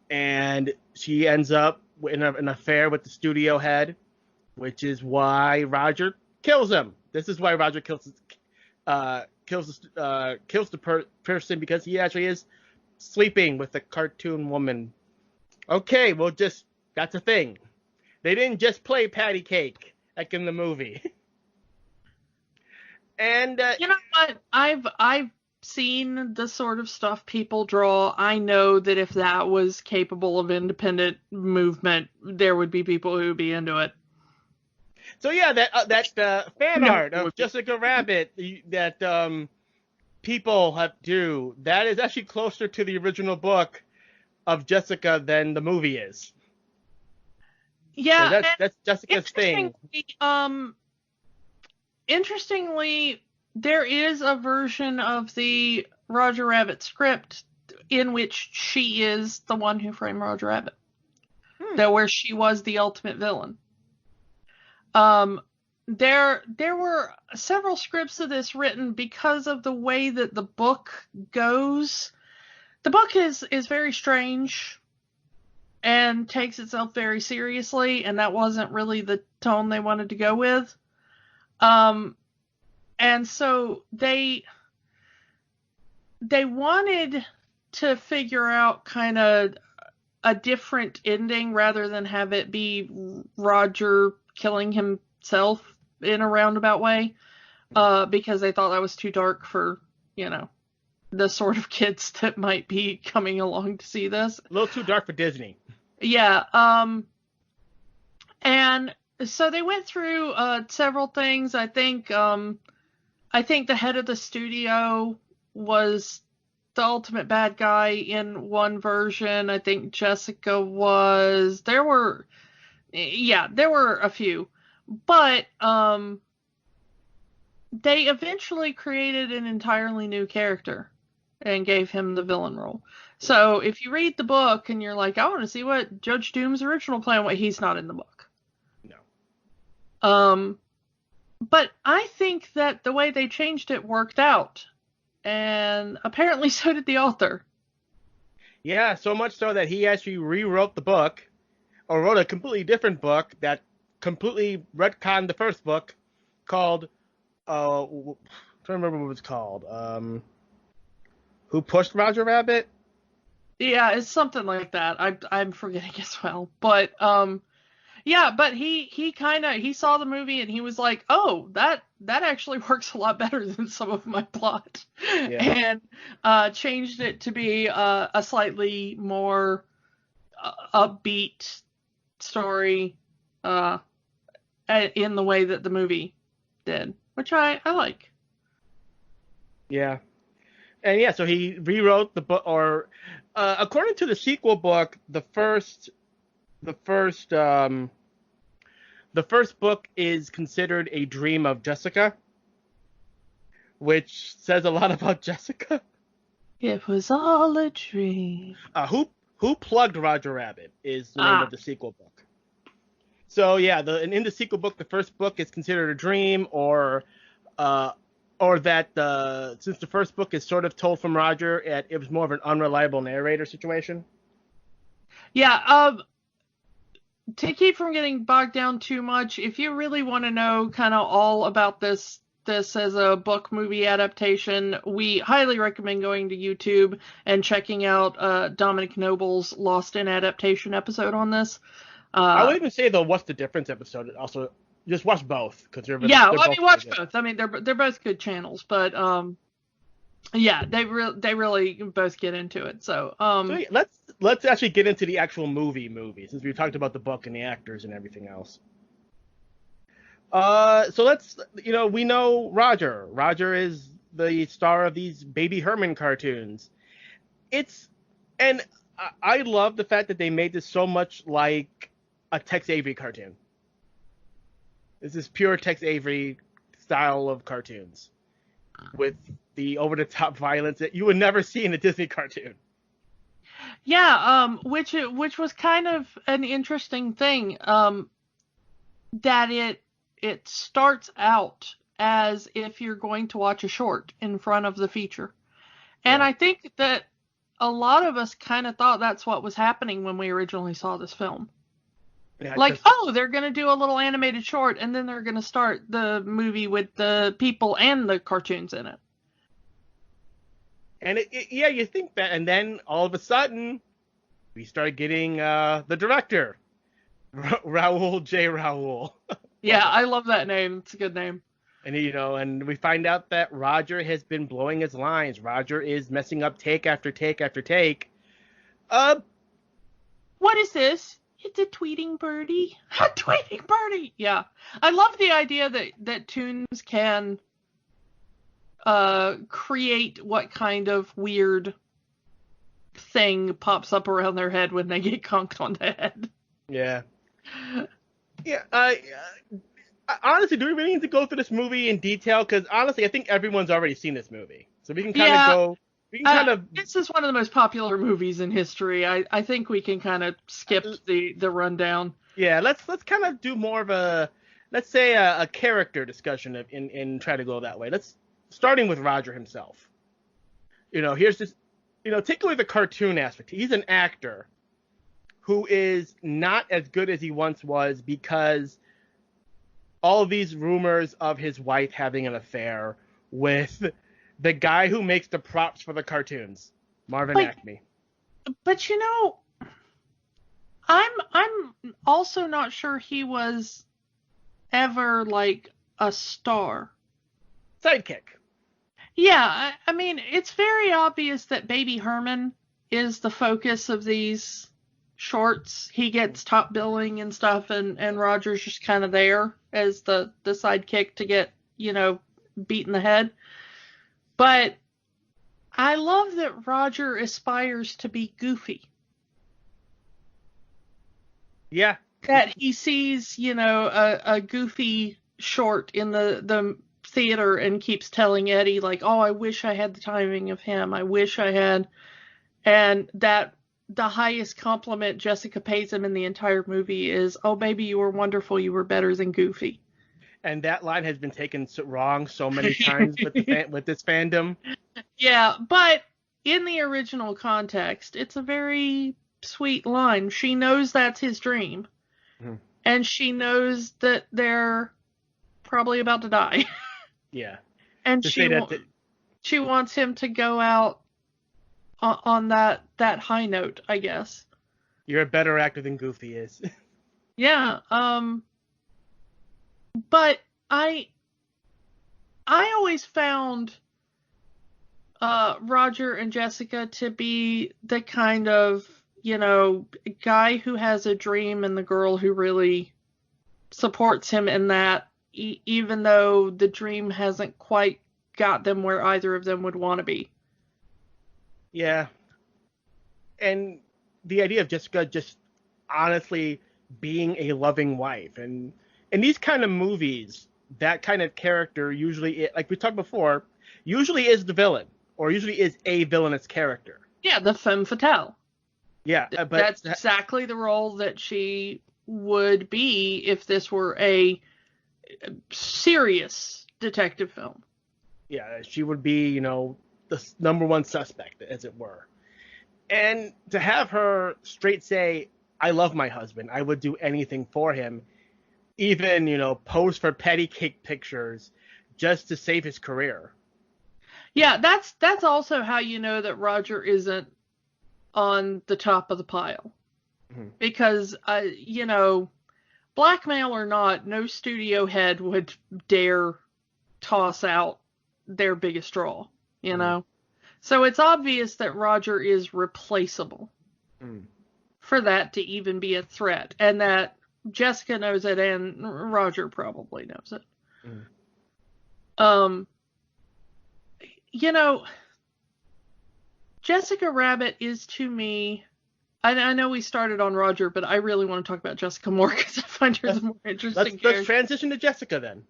And she ends up in an affair with the studio head, which is why Roger kills him. This is why Roger kills the person, because he actually is sleeping with a cartoon woman. Okay, well, that's a thing. They didn't just play patty cake like in the movie. And you know what? I've seen the sort of stuff people draw. I know that if that was capable of independent movement, there would be people who would be into it. So yeah, that's the fan art of Jessica Rabbit that people have do. That is actually closer to the original book of Jessica than the movie is. Yeah, so that's Jessica's thing. Interestingly, there is a version of the Roger Rabbit script in which she is the one who framed Roger Rabbit. Where she was the ultimate villain. There were several scripts of this written because of the way that the book goes. The book is very strange and takes itself very seriously, and that wasn't really the tone they wanted to go with. And so they wanted to figure out kind of a different ending rather than have it be Roger killing himself in a roundabout way, because they thought that was too dark for, the sort of kids that might be coming along to see this. A little too dark for Disney. Yeah. And so they went through several things. I think the head of the studio was the ultimate bad guy in one version. I think Jessica was. There were a few, but they eventually created an entirely new character and gave him the villain role. So if you read the book and you're like, I want to see what Judge Doom's original plan was, he's not in the book. No. But I think that the way they changed it worked out. And apparently so did the author. Yeah, so much so that he actually rewrote the book, or wrote a completely different book that completely retconned the first book, called, I'm trying to remember what it was called. Who Pushed Roger Rabbit? Yeah, it's something like that. I'm forgetting as well. But yeah, but he saw the movie and he was like, oh, that actually works a lot better than some of my plot. Yeah. And changed it to be a slightly more upbeat story in the way that the movie did, which I like. Yeah. And yeah, so he rewrote the book, or according to the sequel book, the first book is considered a dream of Jessica, which says a lot about Jessica. It was all a dream. Who Plugged Roger Rabbit is the name of the sequel book. So yeah, in the sequel book, the first book is considered a dream, or that since the first book is sort of told from Roger, it was more of an unreliable narrator situation. Yeah. To keep from getting bogged down too much, if you really want to know kind of all about this as a book movie adaptation, we highly recommend going to YouTube and checking out Dominic Noble's Lost in Adaptation episode on this. I would even say the What's the Difference episode. Also, just watch both, because watch both. I mean, they're both good channels, but yeah, they really both get into it. So yeah, let's actually get into the actual movie, since we talked about the book and the actors and everything else. So let's, we know Roger. Roger is the star of these Baby Herman cartoons. And I love the fact that they made this so much like a Tex Avery cartoon. This is pure Tex Avery style of cartoons, with the over-the-top violence that you would never see in a Disney cartoon. Yeah, which was kind of an interesting thing, that it starts out as if you're going to watch a short in front of the feature. And I think that a lot of us kind of thought that's what was happening when we originally saw this film. Yeah, they're going to do a little animated short, and then they're going to start the movie with the people and the cartoons in it. And you think that, and then all of a sudden, we start getting the director, Raoul J. Raoul. Yeah, I love that name. It's a good name. And and we find out that Roger has been blowing his lines. Roger is messing up take after take after take. What is this? It's a tweeting birdie. A tweeting birdie. Yeah, I love the idea that Toons can create what kind of weird thing pops up around their head when they get conked on the head. Yeah. Yeah. Honestly, do we really need to go through this movie in detail? Because honestly, I think everyone's already seen this movie, so we can kind of go. We can kind of. This is one of the most popular movies in history. I think we can kind of skip the rundown. Yeah, let's kind of do more of a, let's say a character discussion and try to go that way. Starting with Roger himself. Here's this. Take away the cartoon aspect. He's an actor who is not as good as he once was because all of these rumors of his wife having an affair with the guy who makes the props for the cartoons, Marvin Acme. But I'm also not sure he was ever like a star. Sidekick. Yeah, I mean, it's very obvious that Baby Herman is the focus of these shorts. He gets top billing and stuff, and Roger's just kind of there as the sidekick to get, beat in the head. But I love that Roger aspires to be goofy. Yeah. That he sees, a goofy short in the theater and keeps telling Eddie, like, oh, I wish I had the timing of him. I wish I had. And that the highest compliment Jessica pays him in the entire movie is, oh, baby, you were wonderful. You were better than Goofy. And that line has been taken wrong so many times with this fandom. Yeah, but in the original context, it's a very sweet line. She knows that's his dream. Mm-hmm. And she knows that they're probably about to die. Yeah. And she wants him to go out on that high note, I guess. You're a better actor than Goofy is. Yeah. But I always found Roger and Jessica to be the kind of, guy who has a dream and the girl who really supports him in that, even though the dream hasn't quite got them where either of them would want to be. Yeah. And the idea of Jessica just honestly being a loving wife. And in these kind of movies, that kind of character usually, like we talked before, usually is the villain or usually is a villainous character. Yeah, the femme fatale. Yeah. But that's exactly the role that she would be if this were a serious detective film. Yeah, she would be, the number one suspect, as it were. And to have her straight say, I love my husband, I would do anything for him, even, pose for petty cake pictures just to save his career. Yeah, that's also how you know that Roger isn't on the top of the pile. Mm-hmm. Because, blackmail or not, no studio head would dare toss out their biggest draw, Mm-hmm. So it's obvious that Roger is replaceable for that to even be a threat, and that Jessica knows it and Roger probably knows it. Jessica Rabbit is, to me, I know we started on Roger, but I really want to talk about Jessica more because I find her the more interesting character. Let's transition to Jessica then.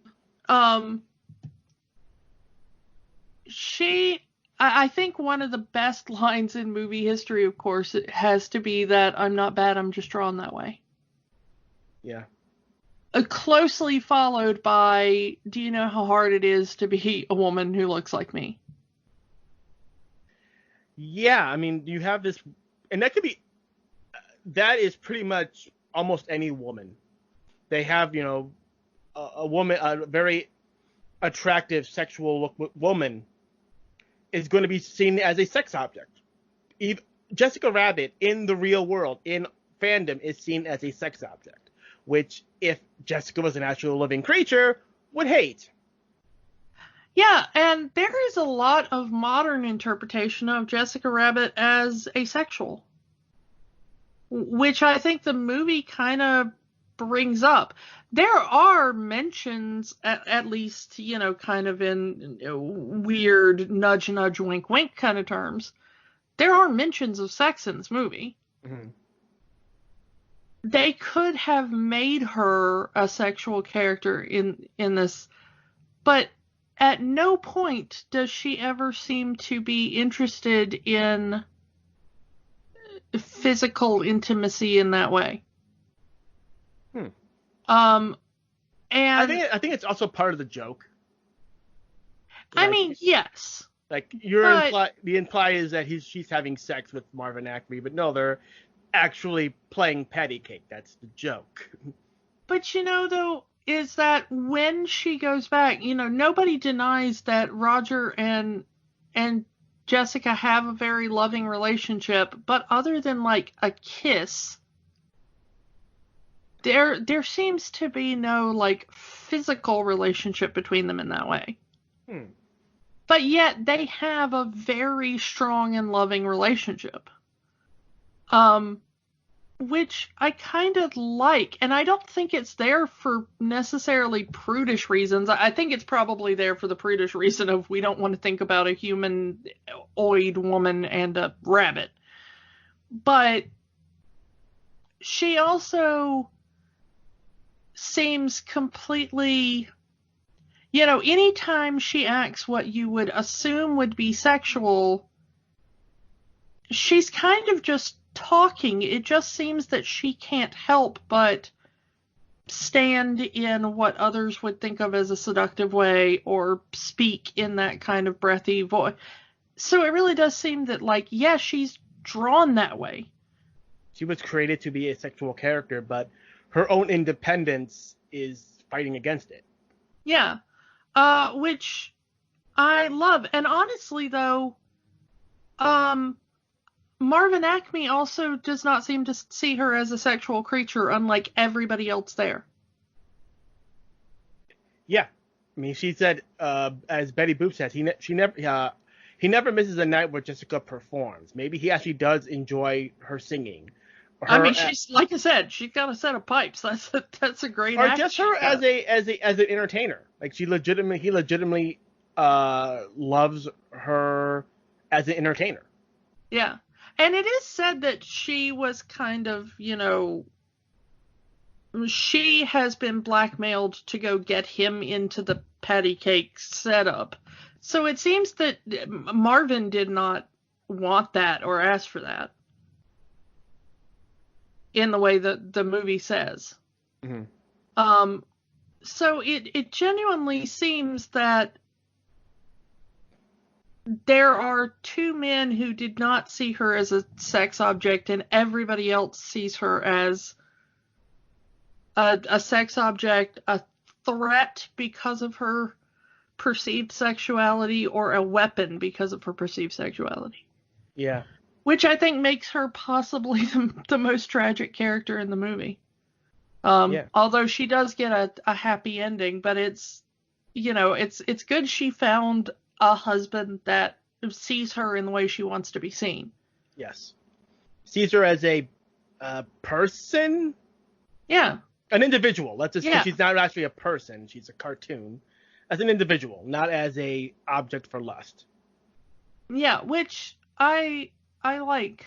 I think one of the best lines in movie history, of course, it has to be that I'm not bad, I'm just drawn that way. Yeah. Closely followed by, do you know how hard it is to be a woman who looks like me? Yeah, I mean, you have this, and that is pretty much almost any woman. They have, a woman, a very attractive sexual woman is going to be seen as a sex object. Jessica Rabbit in the real world, in fandom, is seen as a sex object, which if Jessica was an actual living creature, would hate. Yeah, and there is a lot of modern interpretation of Jessica Rabbit as asexual, which I think the movie kind of brings up. There are mentions, at least, kind of in weird nudge, nudge, wink, wink kind of terms. There are mentions of sex in this movie. Mm-hmm. They could have made her a sexual character in this, but at no point does she ever seem to be interested in physical intimacy in that way. And I think it's also part of the joke. I mean, yes. Like the imply is that she's having sex with Marvin Acme, but no, they're actually playing patty cake. That's the joke. But though, is that when she goes back, nobody denies that Roger and Jessica have a very loving relationship, but other than like a kiss, there seems to be no like physical relationship between them in that way. But yet they have a very strong and loving relationship. Which I kind of like, and I don't think it's there for necessarily prudish reasons. I think it's probably there for the prudish reason of we don't want to think about a humanoid woman and a rabbit. But she also seems completely, anytime she acts what you would assume would be sexual, she's kind of just talking. It just seems that she can't help but stand in what others would think of as a seductive way or speak in that kind of breathy voice. So it really does seem that, like, yes, she's drawn that way. She was created to be a sexual character, but her own independence is fighting against it. Yeah. Which I love. And honestly, though, Marvin Acme also does not seem to see her as a sexual creature, unlike everybody else there. Yeah, I mean, she said, as Betty Boop says, he never misses a night where Jessica performs. Maybe he actually does enjoy her singing. She's like I said, she's got a set of pipes. That's a great. Or just her as an entertainer. Like he legitimately loves her as an entertainer. Yeah. And it is said that she was kind of, she has been blackmailed to go get him into the patty cake setup. So it seems that Marvin did not want that or ask for that in the way that the movie says. Mm-hmm. So it genuinely seems that there are two men who did not see her as a sex object, and everybody else sees her as a sex object, a threat because of her perceived sexuality, or a weapon because of her perceived sexuality. Yeah. Which I think makes her possibly the most tragic character in the movie. Although she does get a happy ending, but it's good she found a husband that sees her in the way she wants to be seen. Yes. Sees her as a person? Yeah. An individual. She's not actually a person. She's a cartoon. As an individual, not as a object for lust. Yeah, which I like.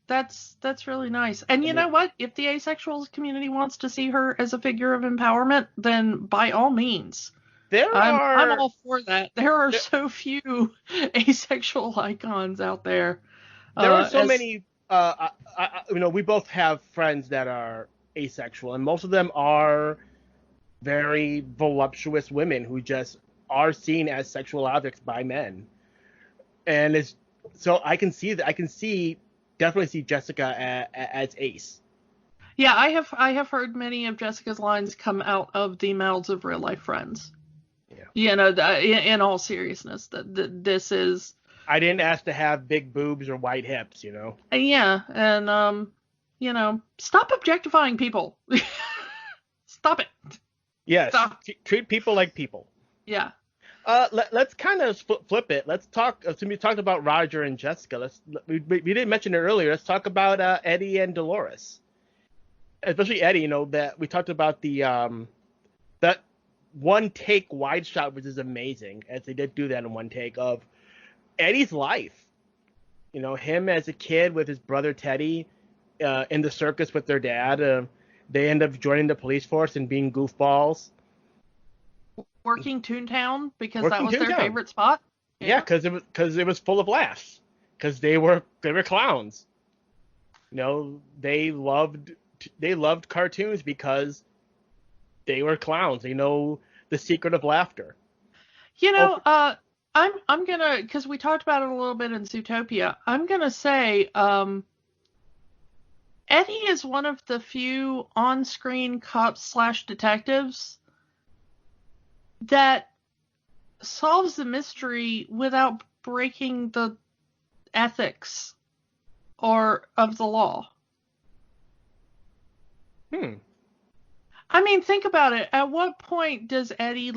That's really nice. And you know what? If the asexual community wants to see her as a figure of empowerment, then by all means. I'm all for that. There are so few asexual icons out there. There are so many. We both have friends that are asexual, and most of them are very voluptuous women who just are seen as sexual objects by men. And so I can see that. I can definitely see Jessica as ace. Yeah, I have heard many of Jessica's lines come out of the mouths of real life friends. Yeah. In all seriousness, that this is. I didn't ask to have big boobs or white hips, Yeah, and stop objectifying people. Stop it. Yes. Treat people like people. Yeah. Let's kind of flip it. Let's talk. So we talked about Roger and Jessica. We didn't mention it earlier. Let's talk about Eddie and Dolores. Especially Eddie. That we talked about the that one take wide shot, which is amazing, as they did do that in one take of Eddie's life. Him as a kid with his brother Teddy in the circus with their dad. They end up joining the police force and being goofballs. Working Toontown because that was their favorite spot. Yeah, because it was full of laughs. Because they were clowns. They loved cartoons because they were clowns. They know the secret of laughter. I'm gonna, because we talked about it a little bit in Zootopia. I'm gonna say, Eddie is one of the few on-screen cops / detectives that solves the mystery without breaking the ethics or of the law. I mean, think about it. At what point does Eddie,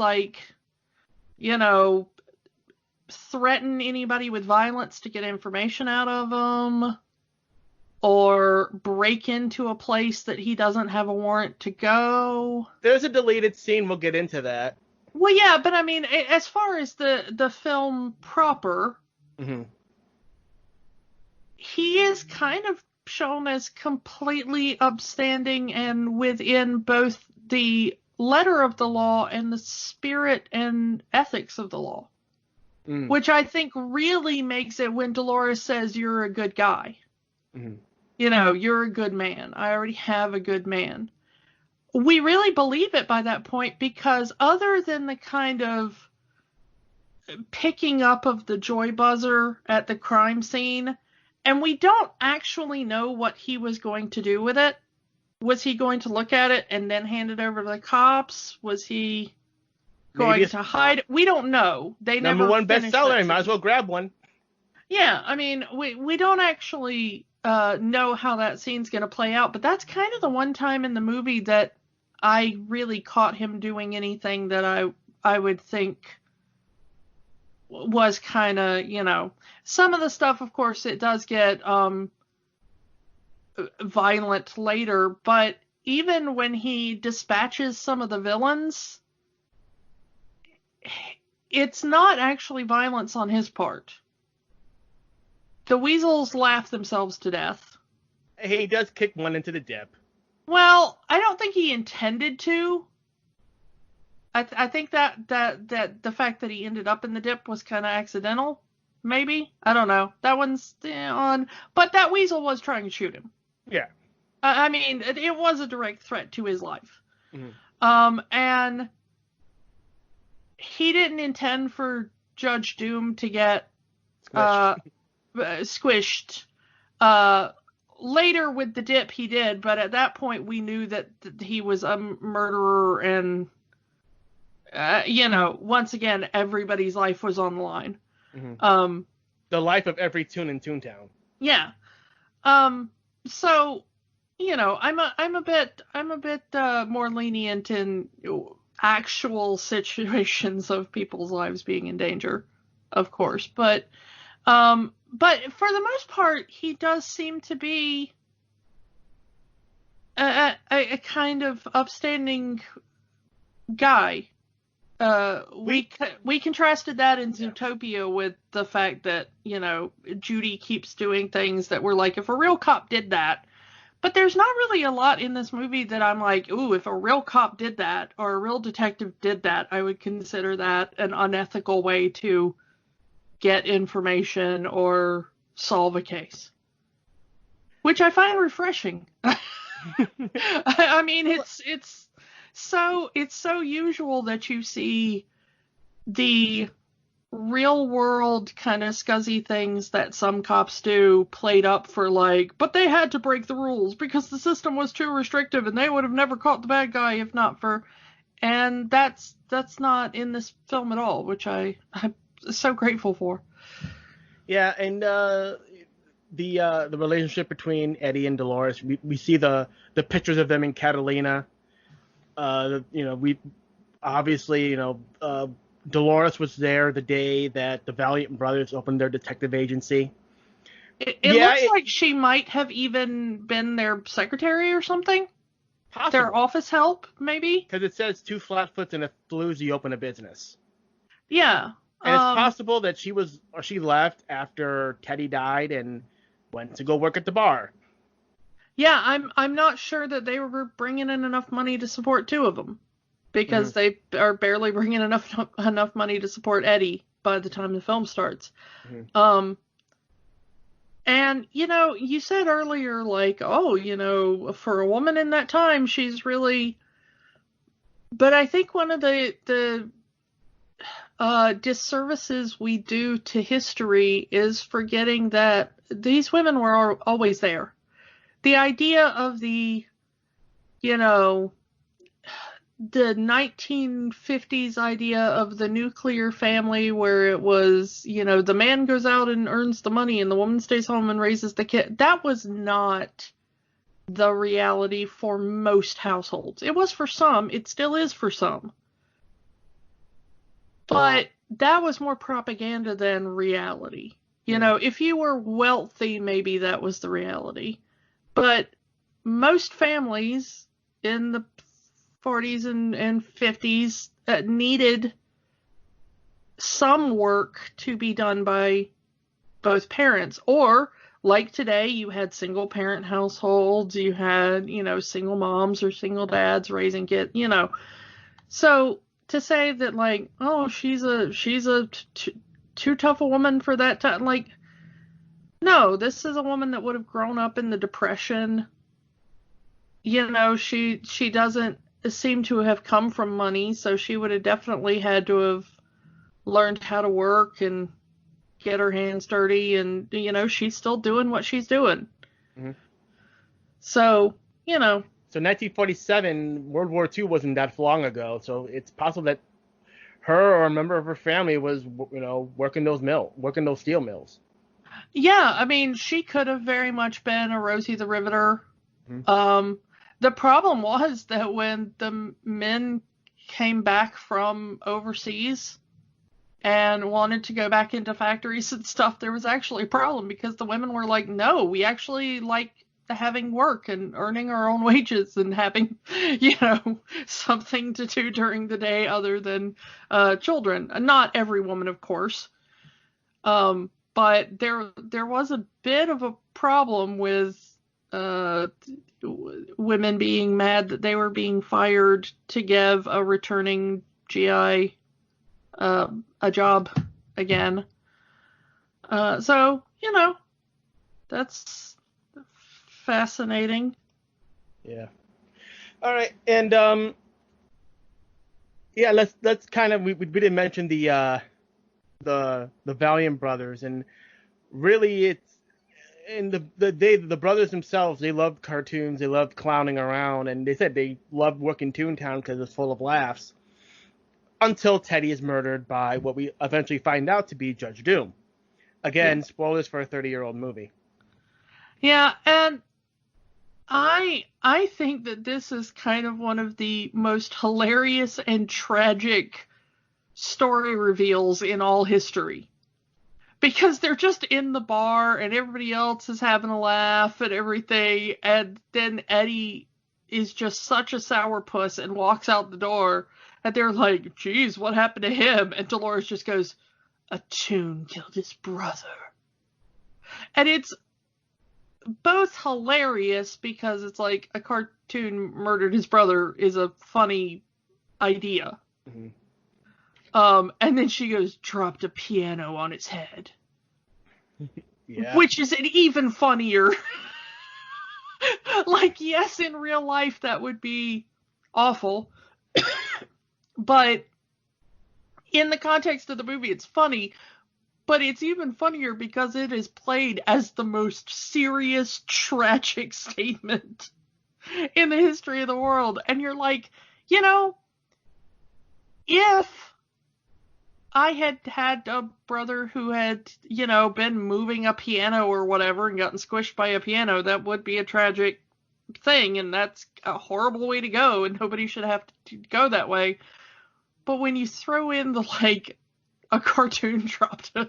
threaten anybody with violence to get information out of them? Or break into a place that he doesn't have a warrant to go? There's a deleted scene. We'll get into that. Well, yeah, but I mean, as far as the film proper, he is kind of shown as completely upstanding and within both the letter of the law and the spirit and ethics of the law, which I think really makes it when Dolores says you're a good guy. You're a good man. I already have a good man. We really believe it by that point because other than the kind of picking up of the joy buzzer at the crime scene, and we don't actually know what he was going to do with it. Was he going to look at it and then hand it over to the cops? Was he going to hide it? We don't know. They Number never one bestseller. Might as well grab one. Yeah, I mean, we don't actually know how that scene's going to play out, but that's kind of the one time in the movie that I really caught him doing anything that I would think was kind of, some of the stuff, of course, it does get violent later, but even when he dispatches some of the villains, it's not actually violence on his part. The weasels laugh themselves to death. He does kick one into the dip. Well, I don't think he intended to. I think that the fact that he ended up in the dip was kind of accidental, maybe. I don't know. That one's on, but that weasel was trying to shoot him. Yeah. I mean, it was a direct threat to his life. And he didn't intend for Judge Doom to get squished. Later with the dip, he did, but at that point we knew that he was a murderer and, once again, everybody's life was on the line. The life of every Toon in Toontown. Yeah. So, I'm a bit more lenient in actual situations of people's lives being in danger, of course, but for the most part, he does seem to be a kind of upstanding guy. We contrasted that in Zootopia with the fact that, Judy keeps doing things that were like, if a real cop did that. But there's not really a lot in this movie that I'm like, ooh, if a real cop did that or a real detective did that, I would consider that an unethical way to get information or solve a case, which I find refreshing. I mean, it's so usual that you see the real world kind of scuzzy things that some cops do played up for but they had to break the rules because the system was too restrictive and they would have never caught the bad guy if not for, and that's not in this film at all, which I'm so grateful for. Yeah, and the relationship between Eddie and Dolores, we see the pictures of them in Catalina. We obviously, Dolores was there the day that the Valiant Brothers opened their detective agency. It looks like she might have even been their secretary or something. Possible. Their office help, maybe? Because it says 2 flatfoots and a floozy open a business. Yeah. And it's possible that she left after Teddy died and went to go work at the bar. Yeah, I'm not sure that they were bringing in enough money to support 2 of them. Because they are barely bringing enough money to support Eddie by the time the film starts. And, you said earlier, for a woman in that time, she's really... But I think one of the disservices we do to history is forgetting that these women were always there. The idea of the the 1950s idea of the nuclear family where it was, the man goes out and earns the money and the woman stays home and raises the kid. That was not the reality for most households. It was for some. It still is for some. But that was more propaganda than reality. If you were wealthy, maybe that was the reality. But most families in the 40s and 50s needed some work to be done by both parents. Or, like today, you had single parent households, you had, single moms or single dads raising kids, So to say that, like, oh, she's too tough a woman for that time, like, no, this is a woman that would have grown up in the Depression. She doesn't seem to have come from money, so she would have definitely had to have learned how to work and get her hands dirty, and she's still doing what she's doing. Mm-hmm. So So 1947, World War II wasn't that long ago, so it's possible that her or a member of her family was, working those steel mills. Yeah, I mean, she could have very much been a Rosie the Riveter. Mm-hmm. The problem was that when the men came back from overseas and wanted to go back into factories and stuff, there was actually a problem because the women were like, no, we actually like having work and earning our own wages and having, something to do during the day other than children. Not every woman, of course. But there was a bit of a problem with women being mad that they were being fired to give a returning GI a job again. So, that's fascinating. Yeah. All right, and let's kind of we didn't mention the Valiant brothers, and really it's in the brothers themselves, they loved cartoons, they loved clowning around, and they said they loved working Toontown because it's full of laughs. Until Teddy is murdered by what we eventually find out to be Judge Doom. Again, spoilers for a 30-year-old movie. Yeah, and I think that this is kind of one of the most hilarious and tragic story reveals in all history. Because they're just in the bar and everybody else is having a laugh and everything, and then Eddie is just such a sourpuss and walks out the door, and they're like, geez, what happened to him? And Dolores just goes, a tune killed his brother. And it's both hilarious because it's like a cartoon murdered his brother is a funny idea. Mm-hmm. And then she goes, dropped a piano on its head. Yeah. Which is an even funnier. Like, yes, in real life that would be awful. But in the context of the movie, it's funny. But it's even funnier because it is played as the most serious, tragic statement in the history of the world. And you're like, if I had had a brother who had, been moving a piano or whatever and gotten squished by a piano, that would be a tragic thing, and that's a horrible way to go, and nobody should have to go that way. But when you throw in a cartoon dropped a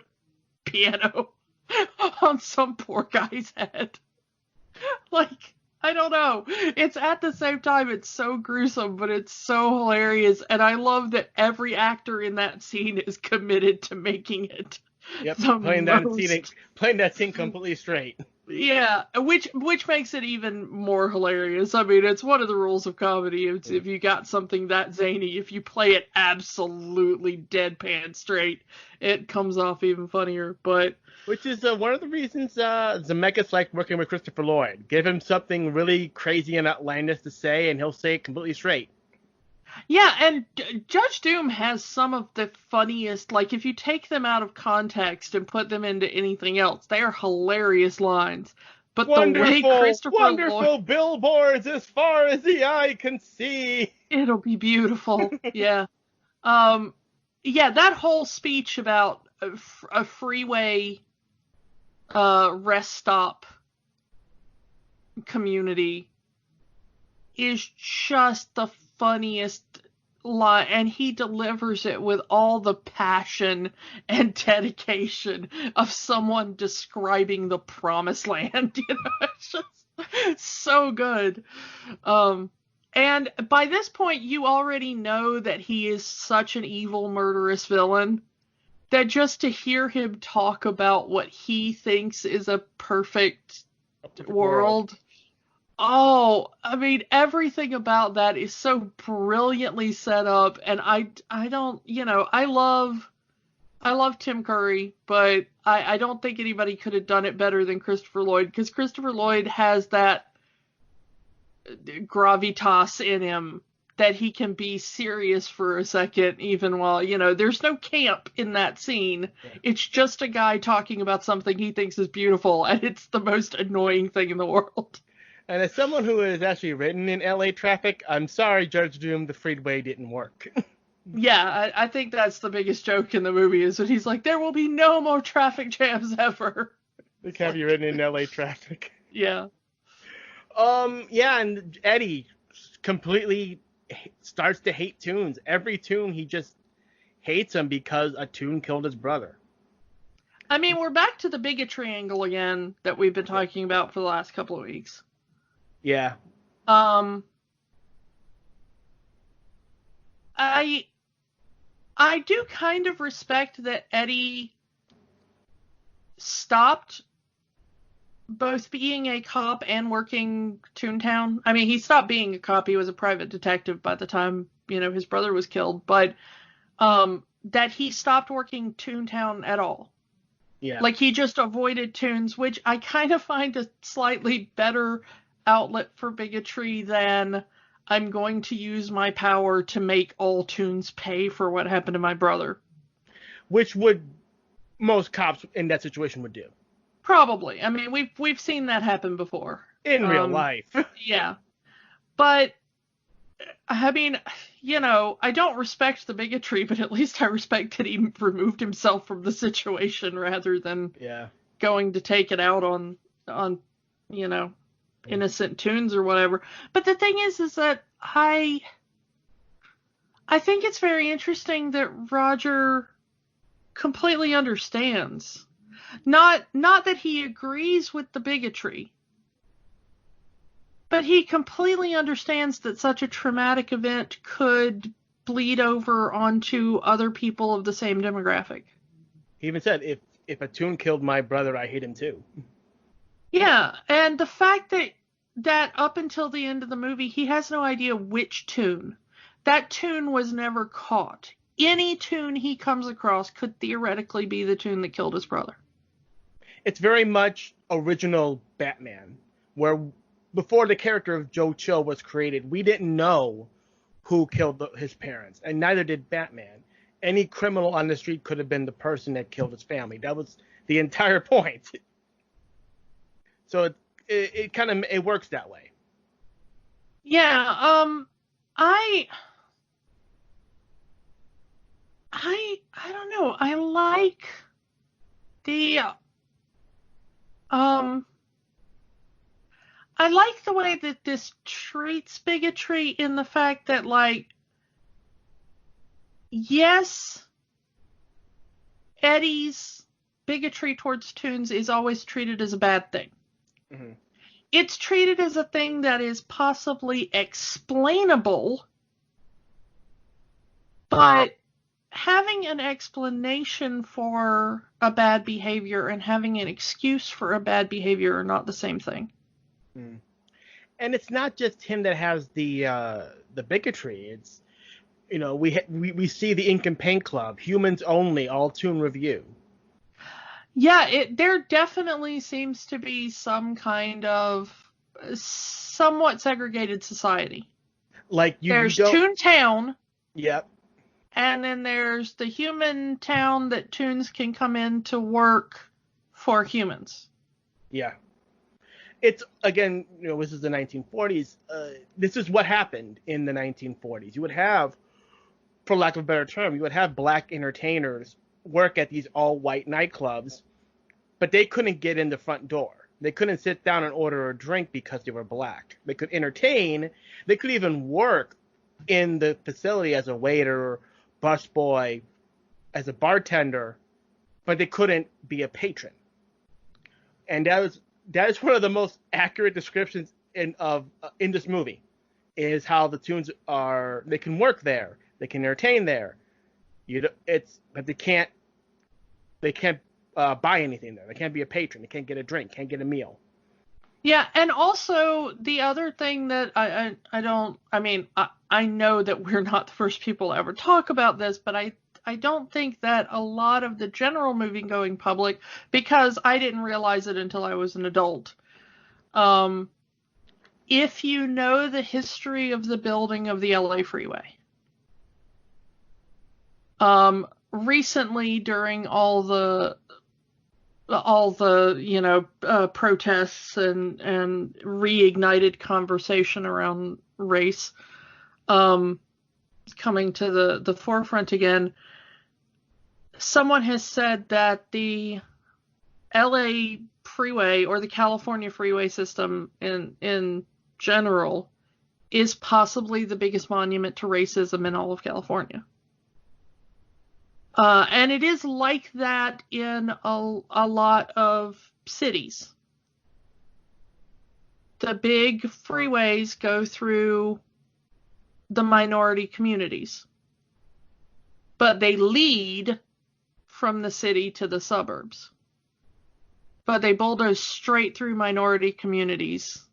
piano on some poor guy's head, I don't know. It's at the same time, it's so gruesome, but it's so hilarious. And I love that every actor in that scene is committed to making it. Yep, playing that scene completely straight. Yeah, which makes it even more hilarious. I mean, it's one of the rules of comedy. If you got something that zany, if you play it absolutely deadpan straight, it comes off even funnier. But which is one of the reasons Zemeckis liked working with Christopher Lloyd. Give him something really crazy and outlandish to say, and he'll say it completely straight. Yeah, and Judge Doom has some of the funniest, if you take them out of context and put them into anything else, they are hilarious lines. But the way Christopher wonderful Lloyd, billboards as far as the eye can see. it'll be beautiful. Yeah. Yeah, that whole speech about a freeway rest stop community is just the funniest line, and he delivers it with all the passion and dedication of someone describing the promised land. It's just so good. And by this point, you already know that he is such an evil, murderous villain that just to hear him talk about what he thinks is a perfect world. Oh, I mean, everything about that is so brilliantly set up, and I don't, I love Tim Curry, but I don't think anybody could have done it better than Christopher Lloyd, because Christopher Lloyd has that gravitas in him that he can be serious for a second, even while, there's no camp in that scene. It's just a guy talking about something he thinks is beautiful, and it's the most annoying thing in the world. And as someone who has actually written in LA traffic, I'm sorry, Judge Doom, the freeway didn't work. Yeah, I think that's the biggest joke in the movie, is that he's like, there will be no more traffic jams ever. They have you written in LA traffic. Yeah. Yeah, and Eddie completely starts to hate Toons. Every Toon, he just hates him because a Toon killed his brother. I mean, we're back to the bigotry angle again that we've been talking about for the last couple of weeks. Yeah. I do kind of respect that Eddie stopped both being a cop and working Toontown. I mean, he stopped being a cop. He was a private detective by the time, his brother was killed. But that he stopped working Toontown at all. Yeah. Like, he just avoided Toons, which I kind of find a slightly better outlet for bigotry than I'm going to use my power to make all Toons pay for what happened to my brother. Which would most cops in that situation would do. Probably. I mean, we've seen that happen before. In real life. Yeah. But, I mean, I don't respect the bigotry, but at least I respect that he removed himself from the situation rather than going to take it out on innocent Toons or whatever. But the thing is that I think it's very interesting that Roger completely understands. Not that he agrees with the bigotry, but he completely understands that such a traumatic event could bleed over onto other people of the same demographic. He even said, if a Toon killed my brother, I hate him too. Yeah, and the fact that up until the end of the movie, he has no idea which Toon. That Toon was never caught. Any Toon he comes across could theoretically be the Toon that killed his brother. It's very much original Batman, where before the character of Joe Chill was created, we didn't know who killed his parents, and neither did Batman. Any criminal on the street could have been the person that killed his family. That was the entire point. So it kind of it works that way. Yeah, I don't know. I like the way that this treats bigotry in the fact that, like, yes, Eddie's bigotry towards Toons is always treated as a bad thing. Mm-hmm. It's treated as a thing that is possibly explainable, but having an explanation for a bad behavior and having an excuse for a bad behavior are not the same thing. Mm. And it's not just him that has the bigotry. It's, we see the Ink and Paint Club, Humans Only, All Toon Review. Yeah, there definitely seems to be some kind of somewhat segregated society. Like there's Toontown. Yep. And then there's the human town that Toons can come in to work for humans. Yeah. it's, again, this is the 1940s. This is what happened in the 1940s. You would have, for lack of a better term, you would have black entertainers work at these all-white nightclubs, but they couldn't get in the front door. They couldn't sit down and order a drink because they were black. They could entertain. They could even work in the facility as a waiter, busboy, as a bartender, but they couldn't be a patron. And that is one of the most accurate descriptions in this movie, is how the Toons are. They can work there, they can entertain there. But they can't buy anything there. They can't be a patron. They can't get a drink. Can't get a meal. Yeah, and also the other thing that I know that we're not the first people to ever talk about this, but I don't think that a lot of the general movie-going public, because I didn't realize it until I was an adult, if you know the history of the building of the LA freeway, recently during all the protests and reignited conversation around race coming to the forefront again, someone has said that the LA freeway, or the California freeway system in general, is possibly the biggest monument to racism in all of California. And it is like that in a lot of cities. The big freeways go through the minority communities, but they lead from the city to the suburbs. But they bulldoze straight through minority communities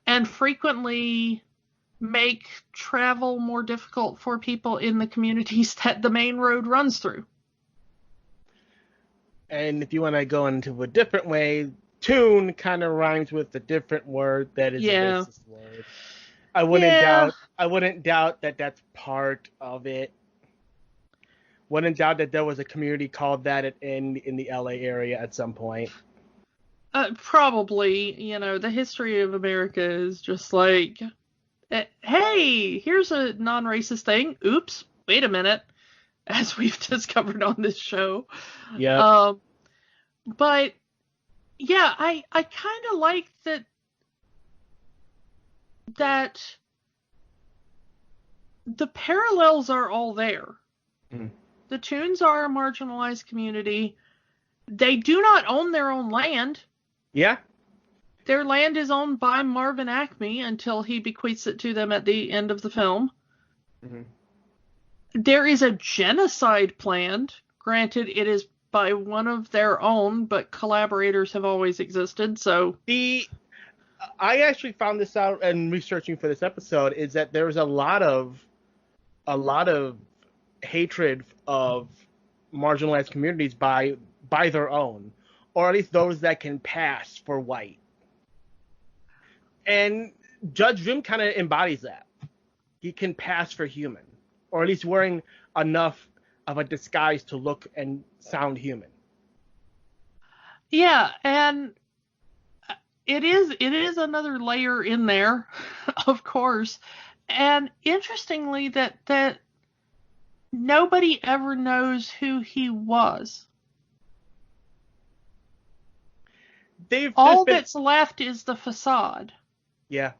and frequently make travel more difficult for people in the communities that the main road runs through. And if you want to go into a different way, Toon kind of rhymes with a different word that is a racist word. I wouldn't doubt that that's part of it. Wouldn't doubt that there was a community called that in the LA area at some point. Probably, the history of America is just like, hey, here's a non-racist thing. Oops, wait a minute, as we've discovered on this show. Yeah. But yeah, I kind of like that the parallels are all there. Mm. The Toons are a marginalized community. They do not own their own land. Yeah. Their land is owned by Marvin Acme until he bequeaths it to them at the end of the film. Mm-hmm. There is a genocide planned. Granted, it is by one of their own, but collaborators have always existed. So I actually found this out in researching for this episode, is that there's a lot of hatred of marginalized communities by their own, or at least those that can pass for white. And Judge Doom kind of embodies that. He can pass for human, or at least wearing enough of a disguise to look and sound human. Yeah, and it is another layer in there, of course. And interestingly, that nobody ever knows who he was. All that's left is the facade. Yeah.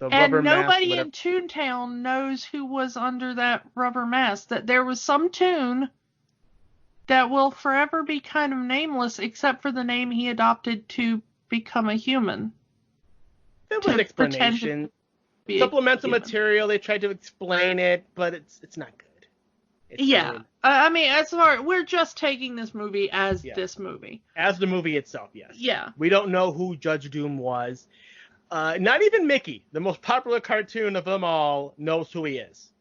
And nobody in Toontown knows who was under that rubber mask. That there was some Toon that will forever be kind of nameless, except for the name he adopted to become a human. There was an explanation. Supplemental material, they tried to explain it, but it's not good. Yeah. I mean, as far we're just taking this movie as this movie. As the movie itself, yes. Yeah. We don't know who Judge Doom was. Not even Mickey, the most popular cartoon of them all, knows who he is.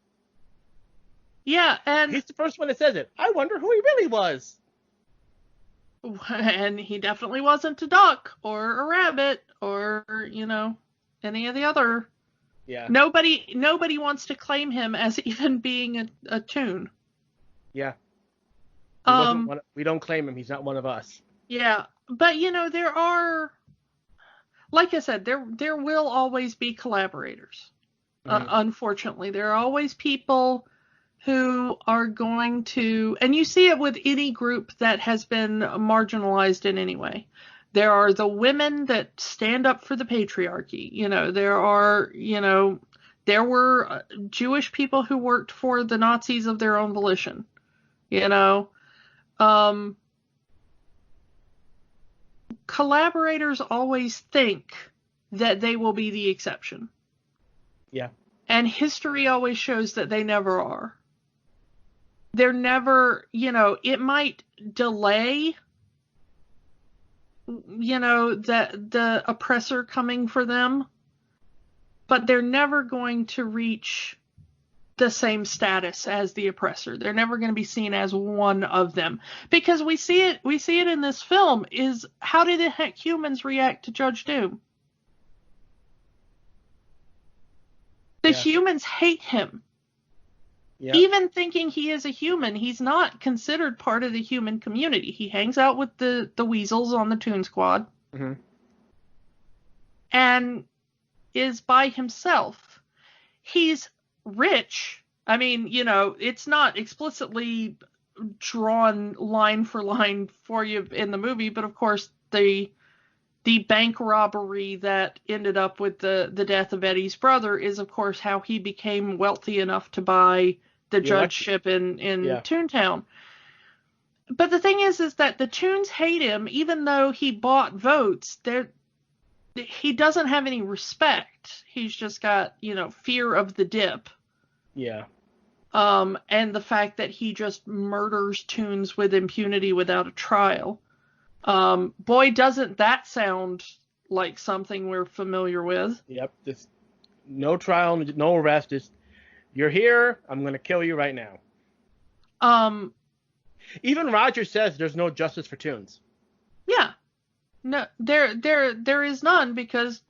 Yeah, and he's the first one that says it. I wonder who he really was. And he definitely wasn't a duck or a rabbit or, any of the other. Yeah. Nobody wants to claim him as even being a Toon. Yeah. We don't claim him. He's not one of us. Yeah, but there are like I said, there will always be collaborators. Unfortunately, there are always people who are going to, and you see it with any group that has been marginalized in any way. There are the women that stand up for the patriarchy. There were Jewish people who worked for the Nazis of their own volition. Collaborators always think that they will be the exception. Yeah. And history always shows that they never are. They're never, it might delay, the oppressor coming for them, but they're never going to reach the same status as the oppressor. They're never going to be seen as one of them. Because we see it in this film, is how did the humans react to Judge Doom? The humans hate him. Yep. Even thinking he is a human, he's not considered part of the human community. He hangs out with the weasels on the Toon Squad. Mm-hmm. And is by himself. He's rich. I mean, it's not explicitly drawn line for line for you in the movie, but of course the bank robbery that ended up with the death of Eddie's brother is, of course, how he became wealthy enough to buy the judgeship in Toontown. But the thing is that the Toons hate him, even though he bought votes. He doesn't have any respect. He's just got, fear of the dip. Yeah. And the fact that he just murders Toons with impunity without a trial. Boy, doesn't that sound like something we're familiar with. Yep. Just no trial, no arrest. Just, you're here, I'm going to kill you right now. Even Roger says there's no justice for Toons. Yeah. No, there is none, because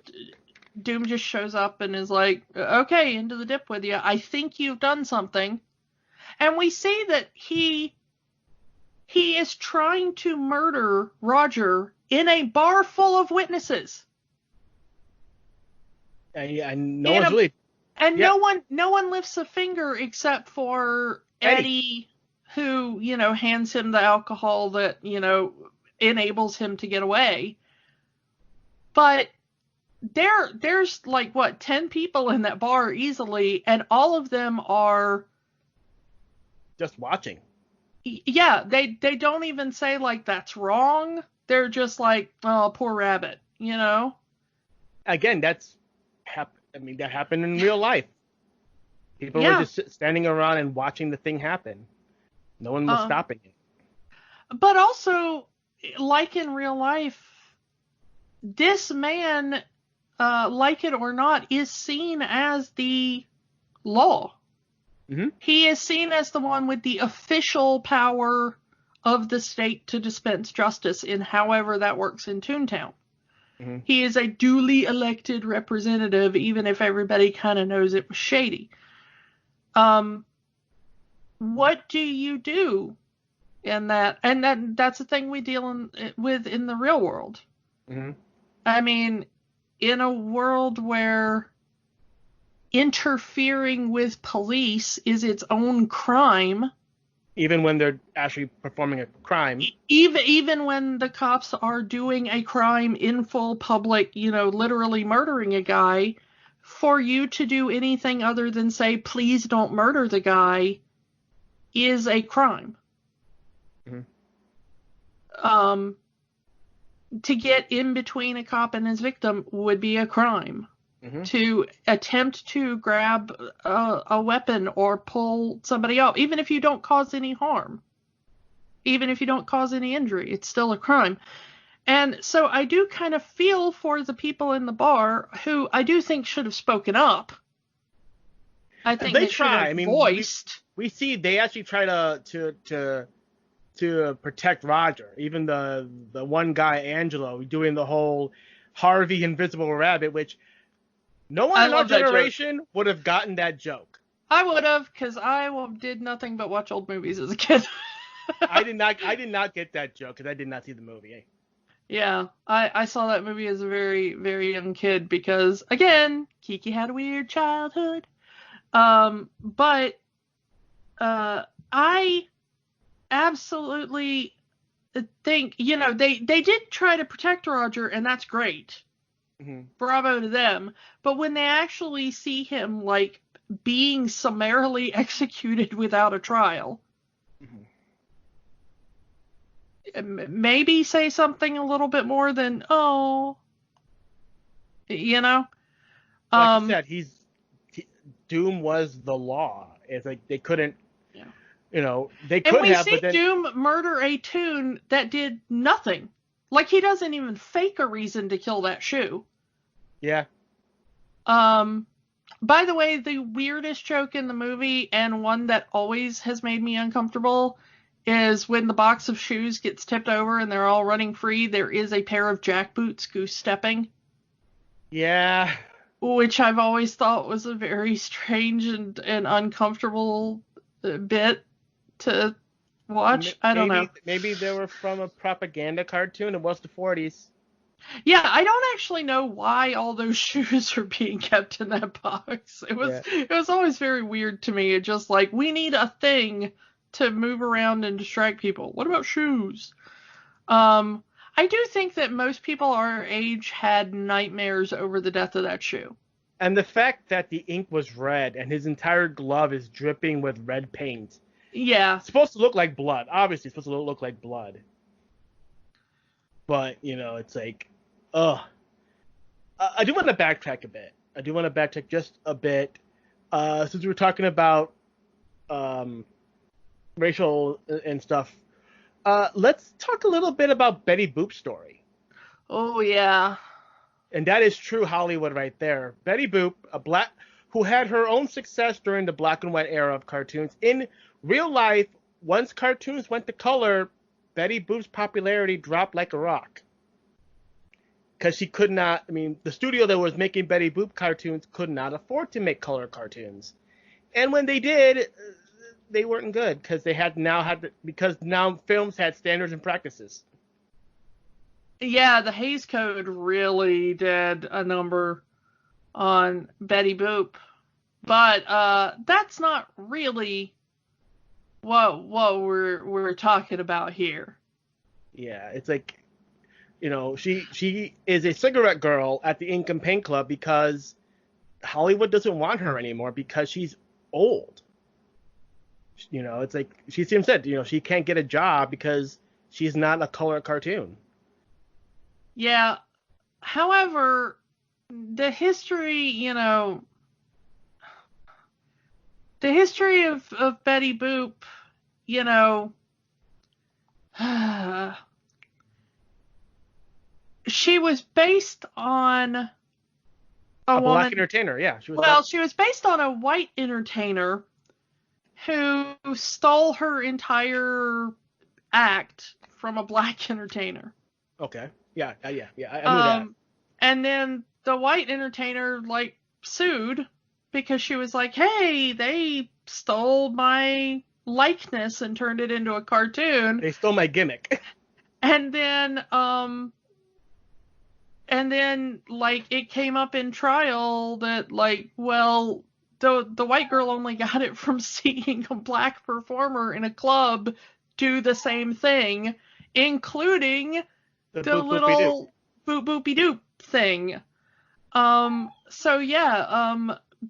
Doom just shows up and is like, okay, into the dip with you. I think you've done something. And we see that he is trying to murder Roger in a bar full of witnesses. And no one's really... And no one lifts a finger except for Eddie, who, hands him the alcohol that, enables him to get away. But there's 10 people in that bar easily, and all of them are just watching. Yeah, they don't even say that's wrong. They're just like, oh, poor rabbit, Again, that happened in real life. People were just standing around and watching the thing happen. No one was stopping it. But also, like in real life, this man, like it or not, is seen as the law. Mm-hmm. He is seen as the one with the official power of the state to dispense justice in however that works in Toontown. Mm-hmm. He is a duly elected representative, even if everybody kind of knows it was shady. What do you do in that? And that's the thing we deal with in the real world. Mm-hmm. I mean, in a world where interfering with police is its own crime. Even when they're actually performing a crime. Even when the cops are doing a crime in full public, literally murdering a guy, for you to do anything other than say, please don't murder the guy, is a crime. Mm-hmm. To get in between a cop and his victim would be a crime. Mm-hmm. To attempt to grab a weapon or pull somebody up, even if you don't cause any harm, even if you don't cause any injury, it's still a crime. And so I do kind of feel for the people in the bar who I do think should have spoken up. I think they should have voiced. We see they actually try to protect Roger. Even the one guy, Angelo, doing the whole Harvey Invisible Rabbit, which no one in our generation would have gotten that joke. I would have, because I did nothing but watch old movies as a kid. I did not get that joke because I did not see the movie. Yeah, I saw that movie as a very, very young kid because, again, Kiki had a weird childhood. But I absolutely think, they did try to protect Roger, and that's great. Mm-hmm. Bravo to them. But when they actually see him, like, being summarily executed without a trial, maybe say something a little bit more than, oh, you know? Like you said, Doom was the law. It's like they couldn't, they could and we have, see but then Doom murder a Toon that did nothing. Like, he doesn't even fake a reason to kill that shoe. Yeah. By the way, the weirdest joke in the movie, and one that always has made me uncomfortable, is when the box of shoes gets tipped over and they're all running free, there is a pair of jackboots goose stepping. Yeah. Which I've always thought was a very strange and uncomfortable bit to watch. I don't know. Maybe they were from a propaganda cartoon. It was the 40s. Yeah, I don't actually know why all those shoes are being kept in that box. It was always very weird to me. It just like, we need a thing to move around and distract people. What about shoes? I do think that most people our age had nightmares over the death of that shoe. And the fact that the ink was red and his entire glove is dripping with red paint. Yeah. It's supposed to look like blood. Obviously, it's supposed to look like blood. But, it's like, ugh. I do want to backtrack a bit. I do want to backtrack just a bit. Since we were talking about racial and stuff, let's talk a little bit about Betty Boop's story. Oh, yeah. And that is true Hollywood right there. Betty Boop, who had her own success during the black and white era of cartoons. In real life, once cartoons went to color, Betty Boop's popularity dropped like a rock. Because she could not, the studio that was making Betty Boop cartoons could not afford to make color cartoons. And when they did, they weren't good because because now films had standards and practices. Yeah, the Hays Code really did a number on Betty Boop. But that's not really what we're talking about here. Yeah, it's like, she is a cigarette girl at the Ink and Paint Club because Hollywood doesn't want her anymore because she's old. It's like she said, she can't get a job because she's not a color cartoon. Yeah. However, the history of Betty Boop, she was based on a woman, black entertainer. Yeah, she was based on a white entertainer who stole her entire act from a black entertainer. Okay. Yeah. I knew that. And then the white entertainer sued because she was like, "Hey, they stole my likeness and turned it into a cartoon. They stole my gimmick." And then it came up in trial that the white girl only got it from seeing a black performer in a club do the same thing, including the little boop boopy doop thing.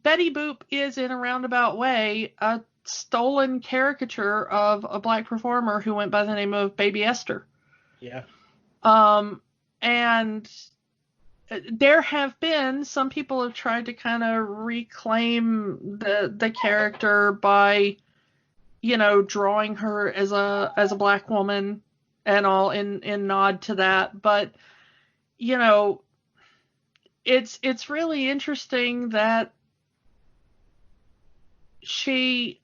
Betty Boop is in a roundabout way a stolen caricature of a black performer who went by the name of Baby Esther. Yeah. And there have been some people have tried to kind of reclaim the character by, drawing her as a black woman and all in nod to that. But, it's really interesting that she,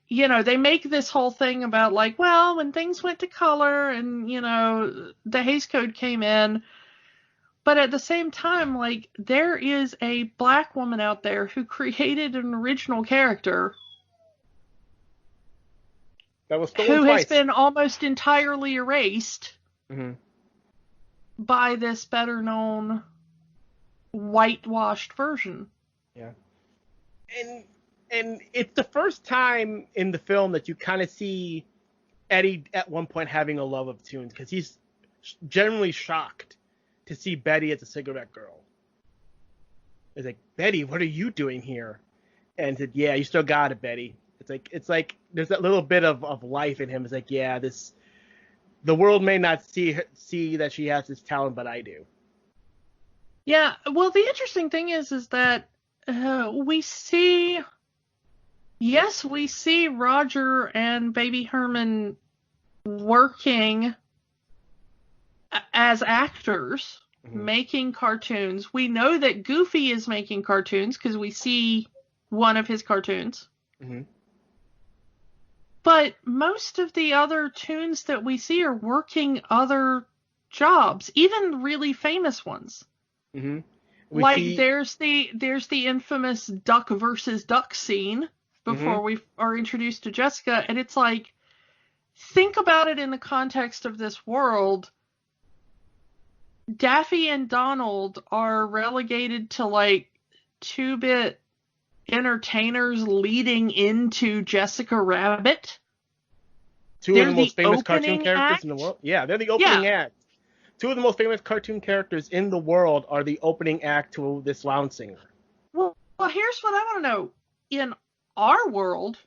they make this whole thing about when things went to color and, the Hays Code came in. But at the same time, there is a black woman out there who created an original character that was stolen who twice. has been almost entirely erased. Mm-hmm. by this better known whitewashed version. Yeah. And it's the first time in the film that you kind of see Eddie at one point having a love of tunes, because he's generally shocked to see Betty as a cigarette girl. He's like, Betty, what are you doing here? And said, yeah, you still got it, Betty. It's like there's that little bit of life in him. It's like, yeah, the world may not see that she has this talent, but I do. Yeah, well, the interesting thing is that we see Roger and Baby Herman working as actors, making cartoons. We know that Goofy is making cartoons because we see one of his cartoons. Mm-hmm. But most of the other toons that we see are working other jobs, even really famous ones. Mm-hmm. There's the infamous duck versus duck scene before we are introduced to Jessica, and it's like, think about it in the context of this world. Daffy and Donald are relegated to like 2-bit entertainers leading into Jessica Rabbit. Two of the most famous cartoon characters in the world. Yeah, they're the opening act. Two of the most famous cartoon characters in the world are the opening act to this lounge singer. Well, here's what I want to know. In our world,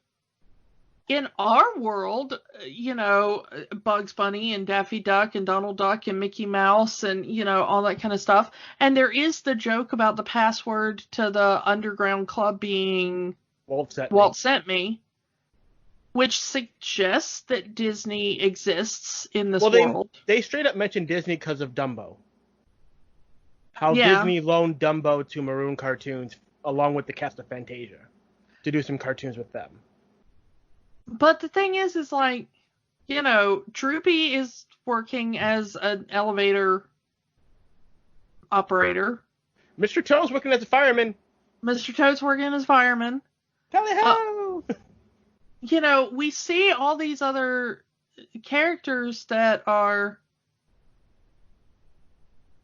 you know, Bugs Bunny and Daffy Duck and Donald Duck and Mickey Mouse and, you know, all that kind of stuff. And there is the joke about the password to the underground club being Walt Sent Me, which suggests that Disney exists in this world. They straight up mentioned Disney because of Dumbo. How Disney loaned Dumbo to Maroon Cartoons along with the cast of Fantasia to do some cartoons with them. But the thing is like, you know, Droopy is working as an elevator operator. Mr. Toad's working as a fireman. Tally-ho! You know, we see all these other characters that are,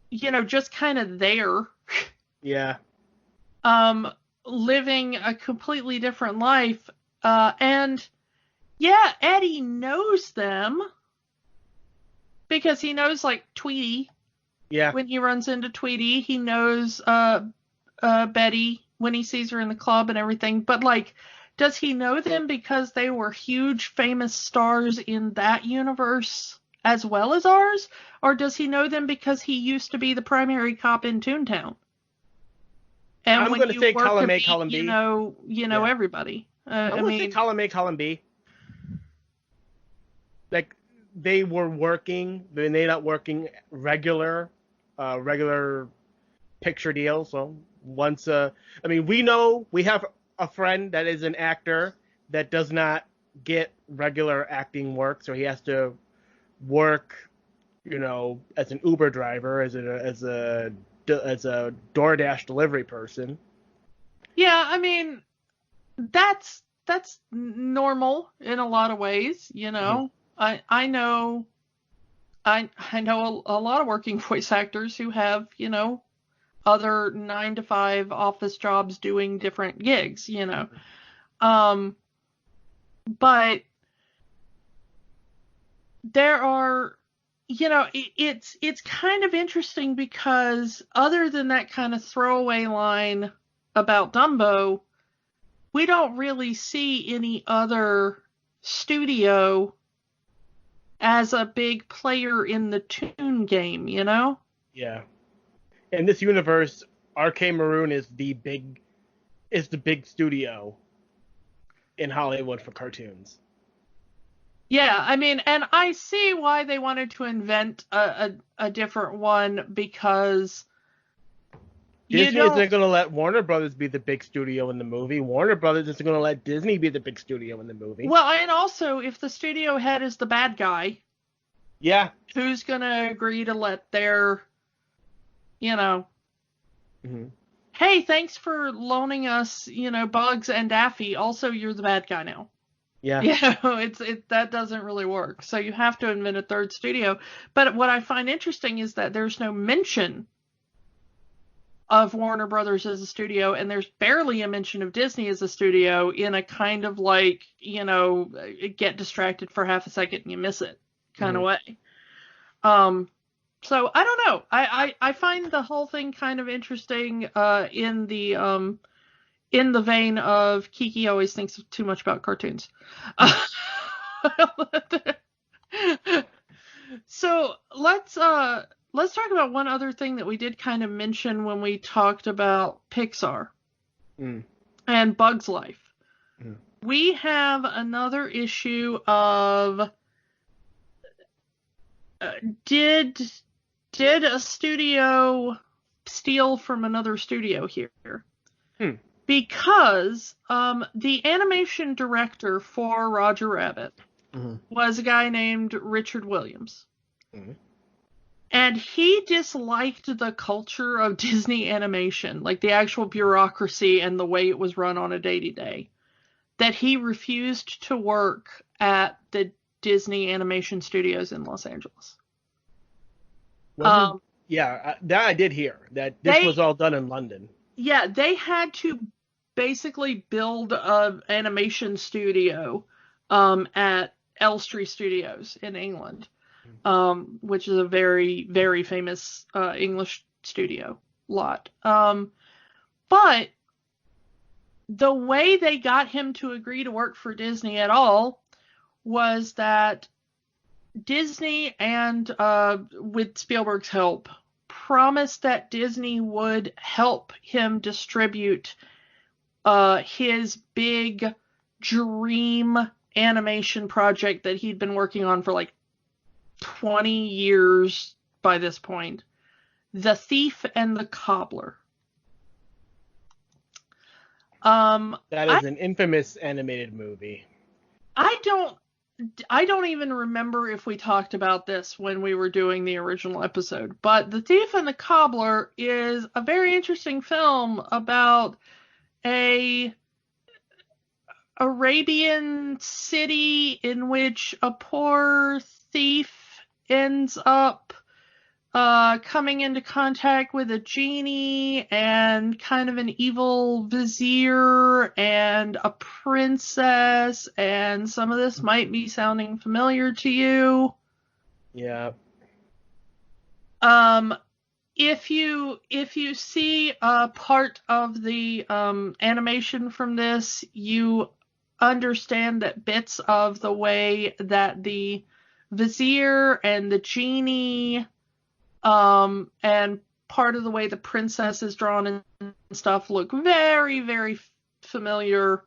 you know, just kind of there. Yeah. Living a completely different life. And yeah, Eddie knows them because he knows like Tweety. Yeah. When he runs into Tweety, he knows Betty when he sees her in the club and everything. But like, does he know them because they were huge famous stars in that universe as well as ours? Or does he know them because he used to be the primary cop in Toontown? And I'm going to say column A, column B. You know everybody. I'm going to say column A, column B. Like, they were working, but they're not working regular picture deals. So once, we know we have a friend that is an actor that does not get regular acting work, so he has to work, you know, as an Uber driver, as a DoorDash delivery person. Yeah, I mean, that's normal in a lot of ways, you know. I know a lot of working voice actors who have, you know, other 9-to-5 office jobs doing different gigs, you know. But there are, you know, it's kind of interesting because other than that kind of throwaway line about Dumbo, we don't really see any other studio as a big player in the Toon game, you know? Yeah. In this universe, RK Maroon is the big studio in Hollywood for cartoons. Yeah, I mean, and I see why they wanted to invent a different one because Disney isn't going to let Warner Brothers be the big studio in the movie. Warner Brothers isn't going to let Disney be the big studio in the movie. Well, and also, if the studio head is the bad guy, yeah, who's going to agree to let their, you know, hey, thanks for loaning us, you know, Bugs and Daffy. Also, you're the bad guy now. Yeah. That doesn't really work. So you have to invent a third studio. But what I find interesting is that there's no mention of Warner Brothers as a studio, and there's barely a mention of Disney as a studio in a kind of like, get distracted for half a second and you miss it kind of way. So I don't know. I find the whole thing kind of interesting in the vein of Kiki always thinks too much about cartoons. So let's talk about one other thing that we did kind of mention when we talked about Pixar and Bug's Life. We have another issue of did a studio steal from another studio here? Because the animation director for Roger Rabbit was a guy named Richard Williams. And he disliked the culture of Disney animation, like the actual bureaucracy and the way it was run on a day-to-day, that he refused to work at the Disney animation studios in Los Angeles. Yeah, that I did hear, that this was all done in London. Yeah, they had to basically build an animation studio at Elstree Studios in England, which is a very, very famous English studio lot. But the way they got him to agree to work for Disney at all was that Disney, and with Spielberg's help, promised that Disney would help him distribute his big dream animation project that he'd been working on for like 20 years by this point, The Thief and the Cobbler. That is an infamous animated movie. I don't even remember if we talked about this when we were doing the original episode, but The Thief and the Cobbler is a very interesting film about a Arabian city in which a poor thief ends up coming into contact with a genie and kind of an evil vizier and a princess, and some of this might be sounding familiar to you. Yeah. If you see a part of the animation from this, you understand that bits of the way that the vizier and the genie and part of the way the princess is drawn and stuff look very, very familiar,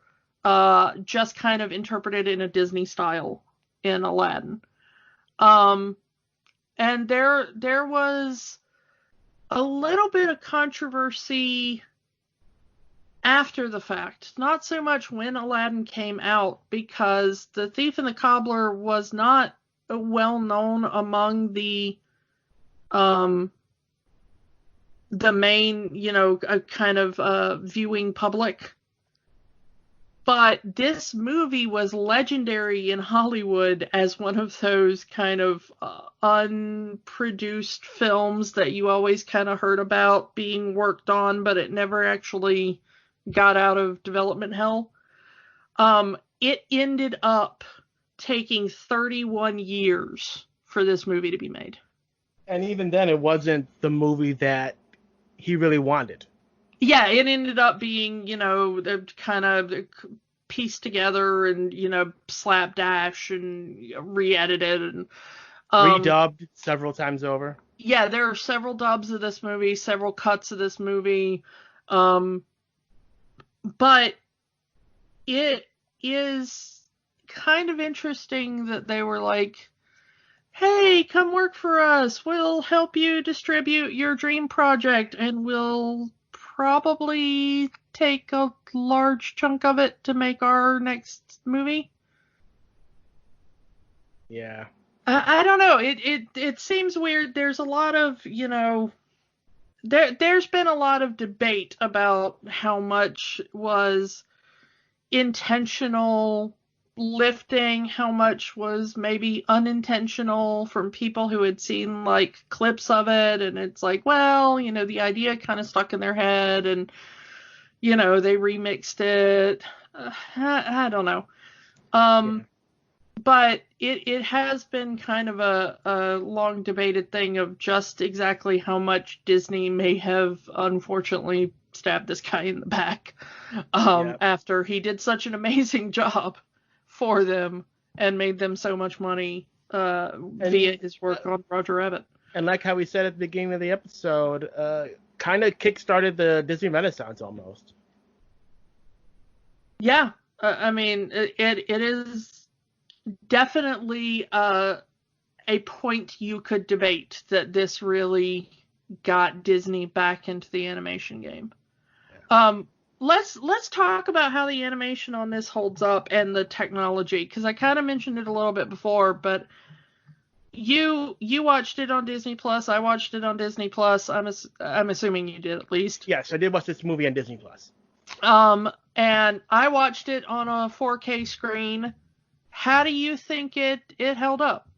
just kind of interpreted in a Disney style in Aladdin. And there was a little bit of controversy after the fact, not so much when Aladdin came out, because The Thief and the Cobbler was not well known among the main, kind of viewing public. But this movie was legendary in Hollywood as one of those kind of unproduced films that you always kind of heard about being worked on, but it never actually got out of development hell. It ended up taking 31 years for this movie to be made. And even then, it wasn't the movie that he really wanted. Yeah, it ended up being, kind of pieced together and, slapdash and re-edited and redubbed several times over. Yeah, there are several dubs of this movie, several cuts of this movie. But it is kind of interesting that they were like, hey, come work for us. We'll help you distribute your dream project, and we'll probably take a large chunk of it to make our next movie. Yeah. I don't know. It seems weird. There's a lot of, there's been a lot of debate about how much was intentional lifting, how much was maybe unintentional from people who had seen like clips of it, and it's like, well, the idea kind of stuck in their head, and they remixed it. I don't know. But it has been kind of a long debated thing of just exactly how much Disney may have unfortunately stabbed this guy in the back after he did such an amazing job for them and made them so much money via his work on Roger Rabbit. And like how we said at the beginning of the episode, kind of kickstarted the Disney Renaissance almost. Yeah, I mean, it is definitely a point you could debate that this really got Disney back into the animation game. Let's talk about how the animation on this holds up and the technology, because I kind of mentioned it a little bit before, but you watched it on Disney Plus. I watched it on Disney Plus. I'm assuming you did at least. Yes, I did watch this movie on Disney Plus. And I watched it on a 4K screen. How do you think it held up?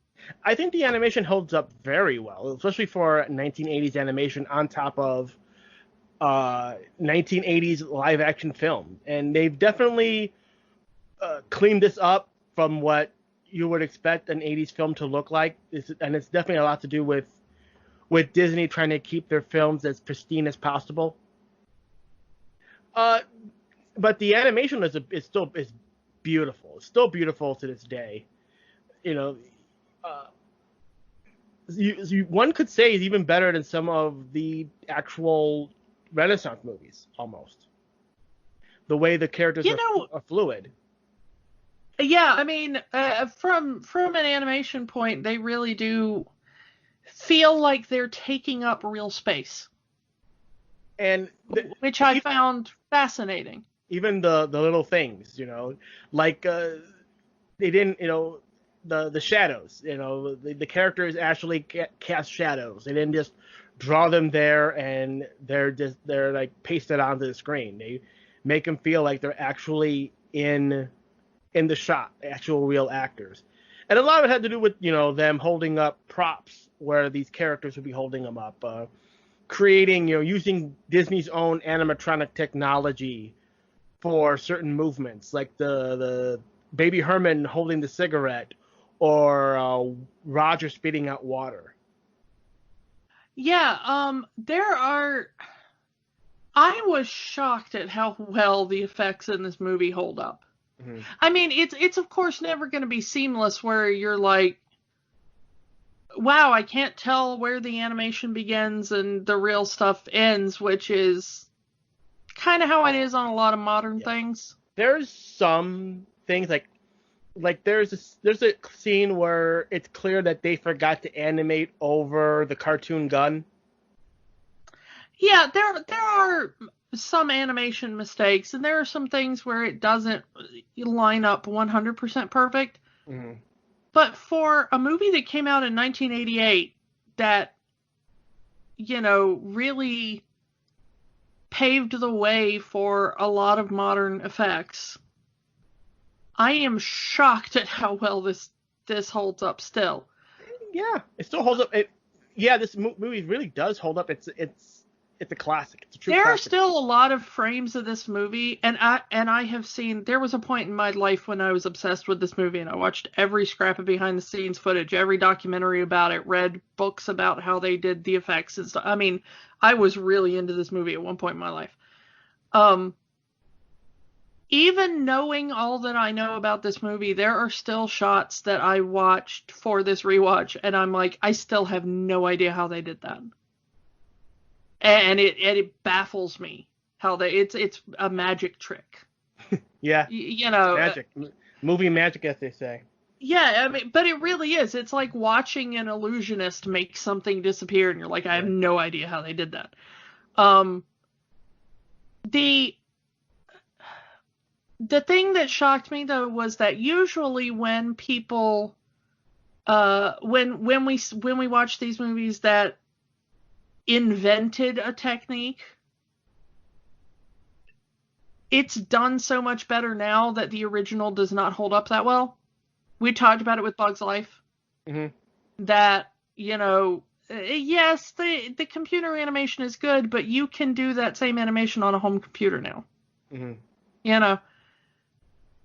I think the animation holds up very well, especially for 1980s animation on top of 1980s live action film. And they've definitely cleaned this up from what you would expect an 80s film to look like. And it's definitely a lot to do with Disney trying to keep their films as pristine as possible. But the animation is still beautiful. It's still beautiful to this day. One could say is even better than some of the actual Renaissance movies, almost. The way the characters are fluid. Yeah, I mean, from an animation point, they really do feel like they're taking up real space. And which I found fascinating. Even the little things, like they didn't, the shadows, the characters actually cast shadows. They didn't just draw them there and they're like pasted onto the screen. They make them feel like they're actually in the shot, actual real actors. And a lot of it had to do with, them holding up props where these characters would be holding them up. Creating, using Disney's own animatronic technology for certain movements, like the Baby Herman holding the cigarette or Roger spitting out water. Yeah, I was shocked at how well the effects in this movie hold up. Mm-hmm. I mean, it's of course never going to be seamless where you're like, wow, I can't tell where the animation begins and the real stuff ends, which is kind of how it is on a lot of modern things. There's some things like there's a scene where it's clear that they forgot to animate over the cartoon gun. Yeah, there are some animation mistakes, and there are some things where it doesn't line up 100% perfect. Mm-hmm. But for a movie that came out in 1988 that, really paved the way for a lot of modern effects, I am shocked at how well this holds up still. Yeah, it still holds up. This movie really does hold up. It's a classic. It's a true classic. There are still a lot of frames of this movie, and I have seen. There was a point in my life when I was obsessed with this movie, and I watched every scrap of behind the scenes footage, every documentary about it, read books about how they did the effects and stuff. I mean, I was really into this movie at one point in my life. Even knowing all that I know about this movie, there are still shots that I watched for this rewatch, and I'm like, I still have no idea how they did that. And it baffles me how it's a magic trick. Yeah. Magic. Movie magic, as they say. Yeah, I mean, but it really is. It's like watching an illusionist make something disappear, and you're like, I have no idea how they did that. The thing that shocked me though was that usually when people, when we watch these movies that invented a technique, it's done so much better now that the original does not hold up that well. We talked about it with Bug's Life. Mm-hmm. That, yes, the computer animation is good, but you can do that same animation on a home computer now. Mm-hmm.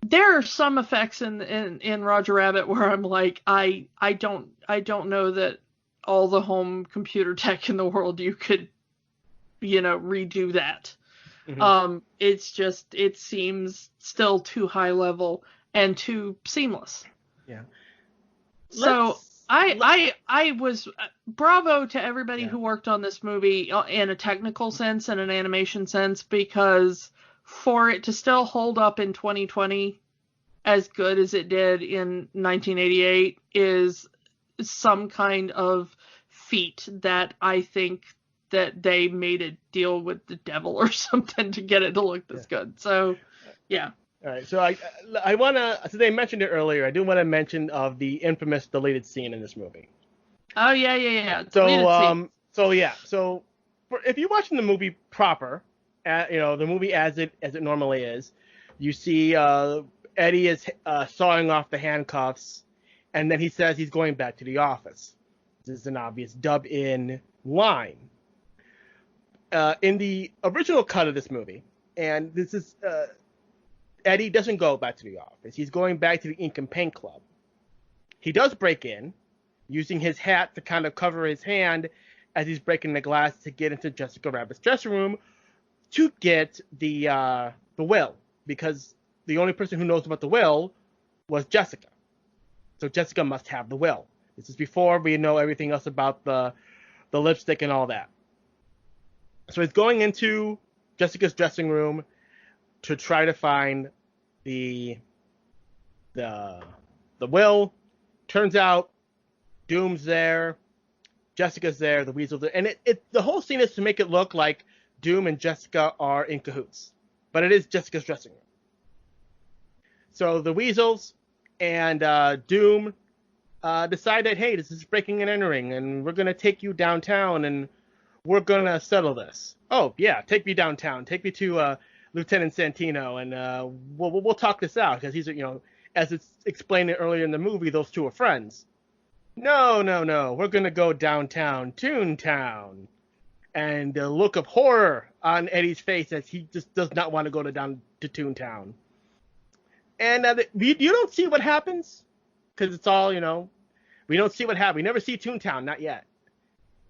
There are some effects in Roger Rabbit where I'm like, I don't know that all the home computer tech in the world you could, redo that. Mm-hmm. It seems still too high level and too seamless. Yeah. So I was bravo to everybody who worked on this movie in a technical sense and an animation sense, because for it to still hold up in 2020 as good as it did in 1988 is some kind of feat that I think that they made a deal with the devil or something to get it to look this good. So, yeah. All right. So I want to, since they mentioned it earlier, I do want to mention of the infamous deleted scene in this movie. Oh, yeah. So if you're watching the movie proper, the movie as it normally is, you see Eddie is sawing off the handcuffs, and then he says he's going back to the office. This is an obvious dub-in line. In the original cut of this movie, and this is Eddie doesn't go back to the office. He's going back to the Ink and Paint Club. He does break in, using his hat to kind of cover his hand as he's breaking the glass to get into Jessica Rabbit's dressing room to get the will, because the only person who knows about the will was Jessica. So Jessica must have the will. This is before we know everything else about the lipstick and all that. So he's going into Jessica's dressing room to try to find the will. Turns out Doom's there, Jessica's there, the Weasel's there, and the whole scene is to make it look like Doom and Jessica are in cahoots, but it is Jessica's dressing room. So the Weasels and Doom decide that, hey, this is breaking and entering, and we're gonna take you downtown, and we're gonna settle this. Oh yeah, take me downtown, take me to Lieutenant Santino, and we'll talk this out, because he's, as it's explained earlier in the movie, those two are friends. No, we're gonna go downtown, Toontown, and the look of horror on Eddie's face as he just does not want to go down to Toontown. And you don't see what happens, because it's all, we don't see what happens. We never see Toontown, not yet.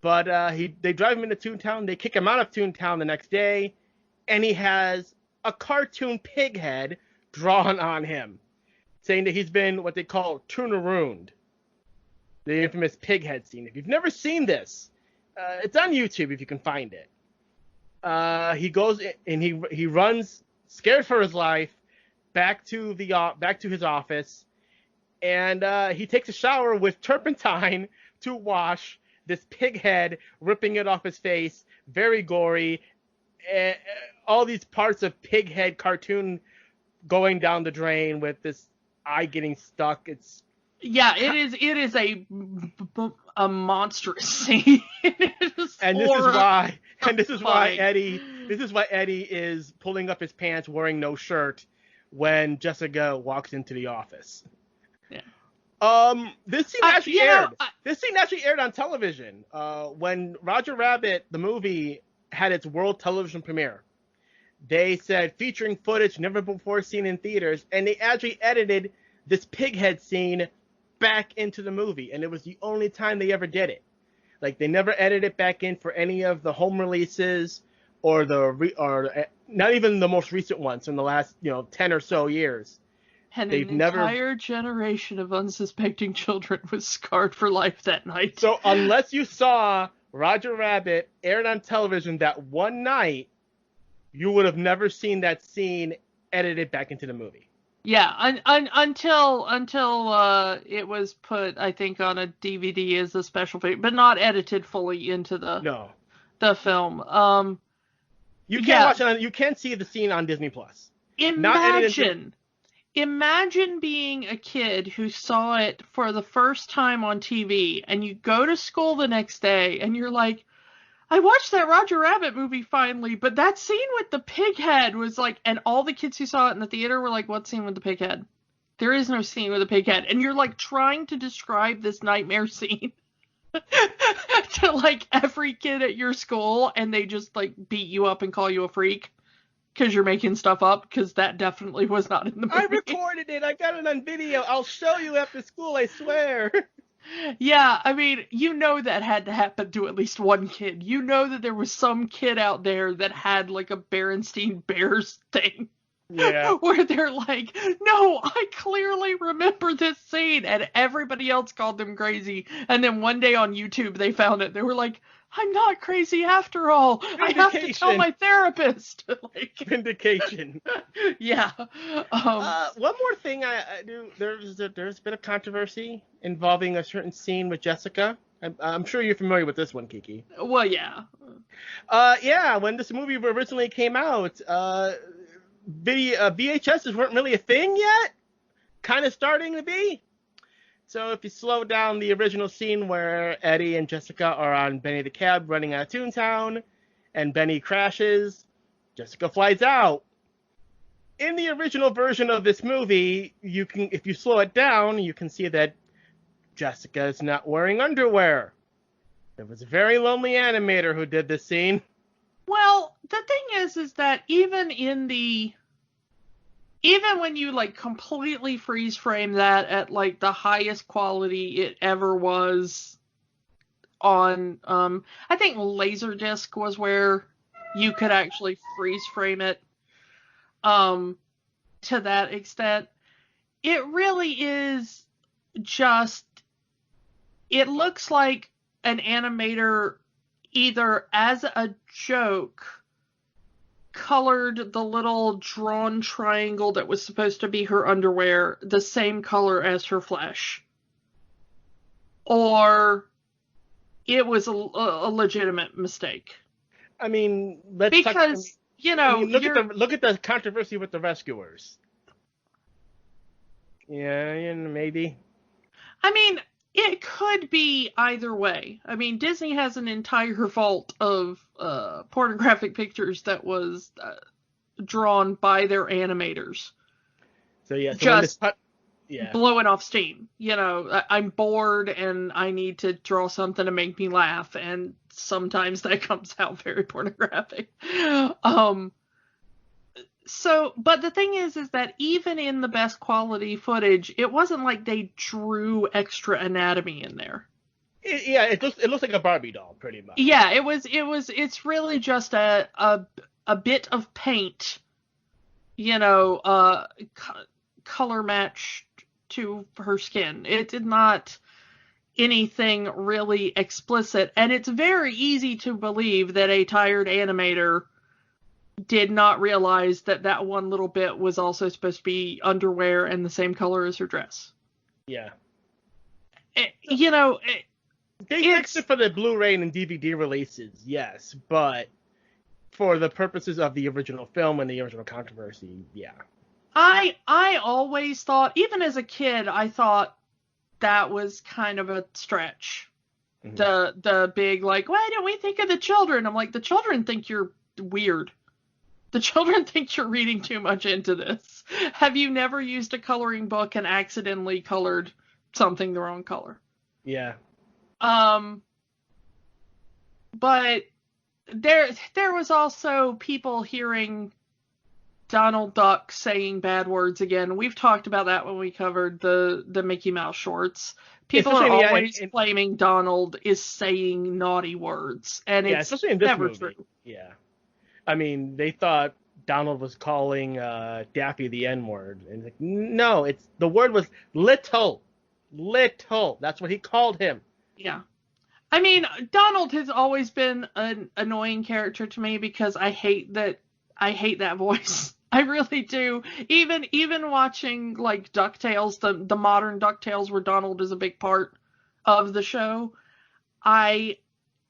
But they drive him into Toontown, they kick him out of Toontown the next day, and he has a cartoon pig head drawn on him, saying that he's been what they call Toonarooned, the infamous pig head scene. If you've never seen this, it's on YouTube if you can find it. He goes and he runs, scared for his life, back to his office, and he takes a shower with turpentine to wash this pig head, ripping it off his face, very gory, all these parts of pig head cartoon going down the drain with this eye getting stuck. It is a monstrous scene. This is why Eddie is pulling up his pants, wearing no shirt when Jessica walks into the office. Yeah. This scene actually aired. This scene actually aired on television when Roger Rabbit the movie had its world television premiere. They said featuring footage never before seen in theaters, and they actually edited this pig head scene back into the movie, and it was the only time they ever did it. Like, they never edited it back in for any of the home releases or not even the most recent ones in the last 10 or so years. And an entire generation of unsuspecting children was scarred for life that night. So unless you saw Roger Rabbit aired on television that one night, you would have never seen that scene edited back into the movie. Yeah, until it was put, I think, on a DVD as a special feature, but not edited fully into the film. You can't watch it. You can't see the scene on Disney Plus. Imagine being a kid who saw it for the first time on TV, and you go to school the next day, and you're like, I watched that Roger Rabbit movie finally, but that scene with the pig head was like, and all the kids who saw it in the theater were like, what scene with the pig head? There is no scene with a pig head. And you're like trying to describe this nightmare scene to like every kid at your school, and they just like beat you up and call you a freak because you're making stuff up, because that definitely was not in the movie. I recorded it. I got it on video. I'll show you after school, I swear. Yeah, I mean, you know that had to happen to at least one kid. You know that there was some kid out there that had like a Berenstein Bears thing. Yeah. Where they're like, no, I clearly remember this scene, and everybody else called them crazy. And then one day on YouTube they found it. They were like, I'm not crazy after all. I have to tell my therapist. Like, Vindication. Yeah. One more thing I do. There's been a controversy involving a certain scene with Jessica. I'm sure you're familiar with this one, Kiki. Well, yeah. Yeah, when this movie originally came out, VHSs weren't really a thing yet. Kind of starting to be. So if you slow down the original scene where Eddie and Jessica are on Benny the Cab running out of Toontown, and Benny crashes, Jessica flies out. In the original version of this movie, if you slow it down, you can see that Jessica is not wearing underwear. There was a very lonely animator who did this scene. Well, the thing is that even when you like completely freeze frame that at like the highest quality it ever was on, I think Laserdisc was where you could actually freeze frame it, to that extent. It really is just, it looks like an animator either as a joke colored the little drawn triangle that was supposed to be her underwear the same color as her flesh, or it was a legitimate mistake. I mean, look at the controversy with the Rescuers. Yeah, maybe. I mean, it could be either way. I mean, Disney has an entire vault of pornographic pictures that was drawn by their animators. So yeah, blowing off steam. You know, I'm bored and I need to draw something to make me laugh, and sometimes that comes out very pornographic. But the thing is that even in the best quality footage, it wasn't like they drew extra anatomy in there. It looks like a Barbie doll, pretty much. Yeah, it's really just a bit of paint, color matched to her skin. It did not anything really explicit, and it's very easy to believe that a tired animator did not realize that one little bit was also supposed to be underwear and the same color as her dress. Yeah. They fixed it for the Blu-ray and DVD releases, yes, but for the purposes of the original film and the original controversy, yeah. I always thought, even as a kid, I thought that was kind of a stretch. Mm-hmm. The big, like, why didn't we think of the children? I'm like, the children think you're weird. The children think you're reading too much into this. Have you never used a coloring book and accidentally colored something the wrong color? Yeah. But there was also people hearing Donald Duck saying bad words again. We've talked about that when we covered the Mickey Mouse shorts. People are always claiming Donald is saying naughty words, and it's never true. Yeah. I mean, they thought Donald was calling Daffy the N-word. And like, no, the word was little. Little. That's what he called him. Yeah. I mean, Donald has always been an annoying character to me because I hate that voice. I really do. Even watching like DuckTales, the modern DuckTales where Donald is a big part of the show, I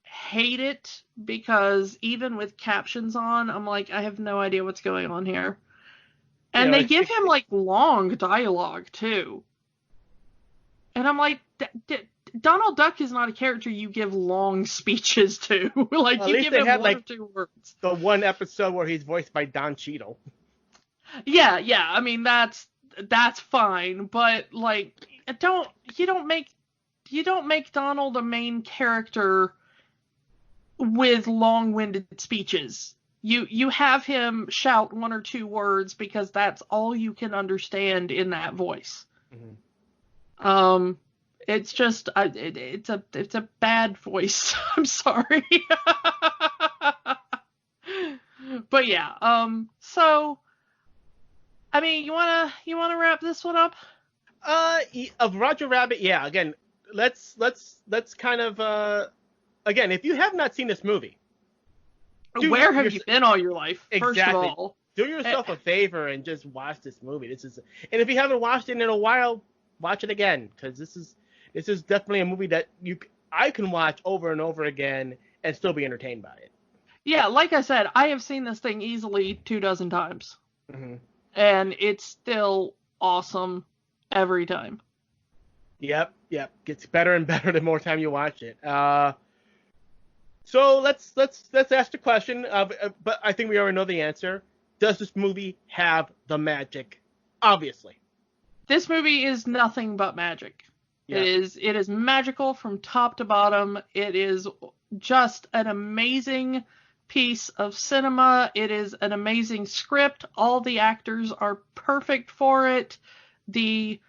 hate it because even with captions on, I'm like, I have no idea what's going on here. And they give him like long dialogue too. And I'm like, Donald Duck is not a character you give long speeches to. Like, well, you give him one or two words. The one episode where he's voiced by Don Cheadle. Yeah. I mean, that's fine, but like, you don't make Donald a main character with long-winded speeches. You have him shout one or two words because that's all you can understand in that voice. Mm-hmm. It's just it's a bad voice. I'm sorry. But yeah. So I mean, you wanna wrap this one up? Of Roger Rabbit, yeah. Again, let's kind of again, if you have not seen this movie, where have you been all your life? Exactly. First of all, do yourself a favor and just watch this movie. And if you haven't watched it in a while, watch it again, because this is definitely a movie that I can watch over and over again and still be entertained by it. Yeah, like I said, I have seen this thing easily 24 times, mm-hmm. and it's still awesome every time. Yep. Gets better and better the more time you watch it. So let's ask the question, but I think we already know the answer. Does this movie have the magic? Obviously. This movie is nothing but magic. Yeah. It is magical from top to bottom. It is just an amazing piece of cinema. It is an amazing script. All the actors are perfect for it. The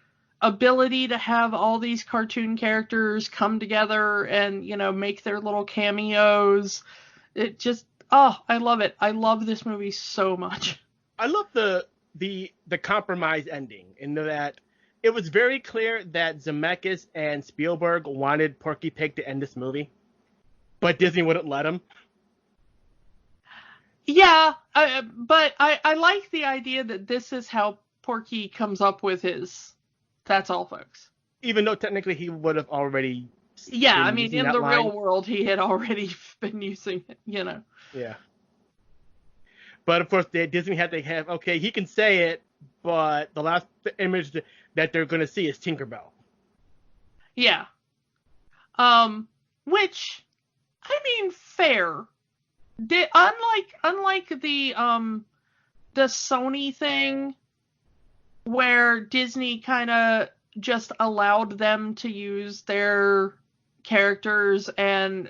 ability to have all these cartoon characters come together and, make their little cameos. It just, I love it. I love this movie so much. I love the compromise ending in that it was very clear that Zemeckis and Spielberg wanted Porky Pig to end this movie, but Disney wouldn't let him. Yeah, but I like the idea that this is how Porky comes up with his "That's all, folks." Even though technically he would have already. Yeah, I mean, in the real world, he had already been using it, Yeah. But of course, Disney had to have, okay, he can say it, but the last image that they're going to see is Tinkerbell. Yeah. Which, I mean, fair. Unlike the Sony thing, where Disney kind of just allowed them to use their characters and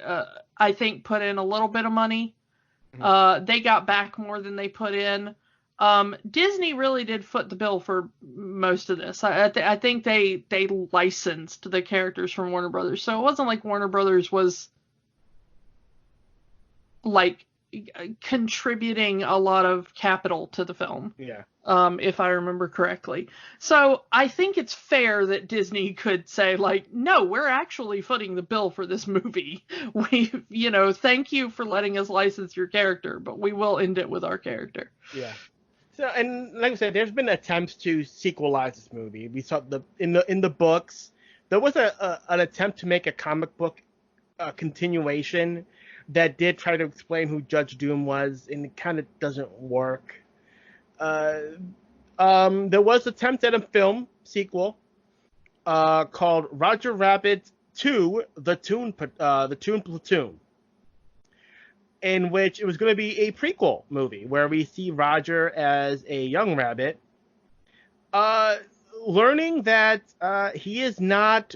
I think put in a little bit of money. Mm-hmm. They got back more than they put in. Disney really did foot the bill for most of this. I think they licensed the characters from Warner Brothers, so it wasn't like Warner Brothers was like contributing a lot of capital to the film. Yeah. If I remember correctly. So I think it's fair that Disney could say, like, no, we're actually footing the bill for this movie. We, thank you for letting us license your character, but we will end it with our character. Yeah. So, and like I said, there's been attempts to sequelize this movie. We saw in the books, there was an attempt to make a comic book continuation that did try to explain who Judge Doom was, and it kind of doesn't work. There was an attempt at a film sequel called Roger Rabbit 2: The Toon Platoon, in which it was going to be a prequel movie where we see Roger as a young rabbit, learning that he is not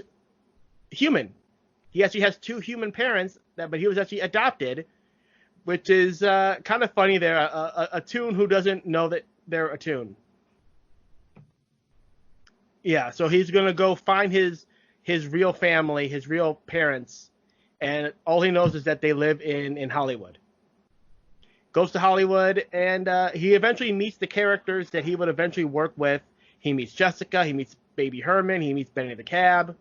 human. He actually has two human parents, but he was actually adopted, which is kind of funny there. A toon who doesn't know that they're a toon. Yeah, so he's going to go find his real family, his real parents, and all he knows is that they live in Hollywood. Goes to Hollywood, and he eventually meets the characters that he would eventually work with. He meets Jessica, he meets Baby Herman, he meets Benny the Cab.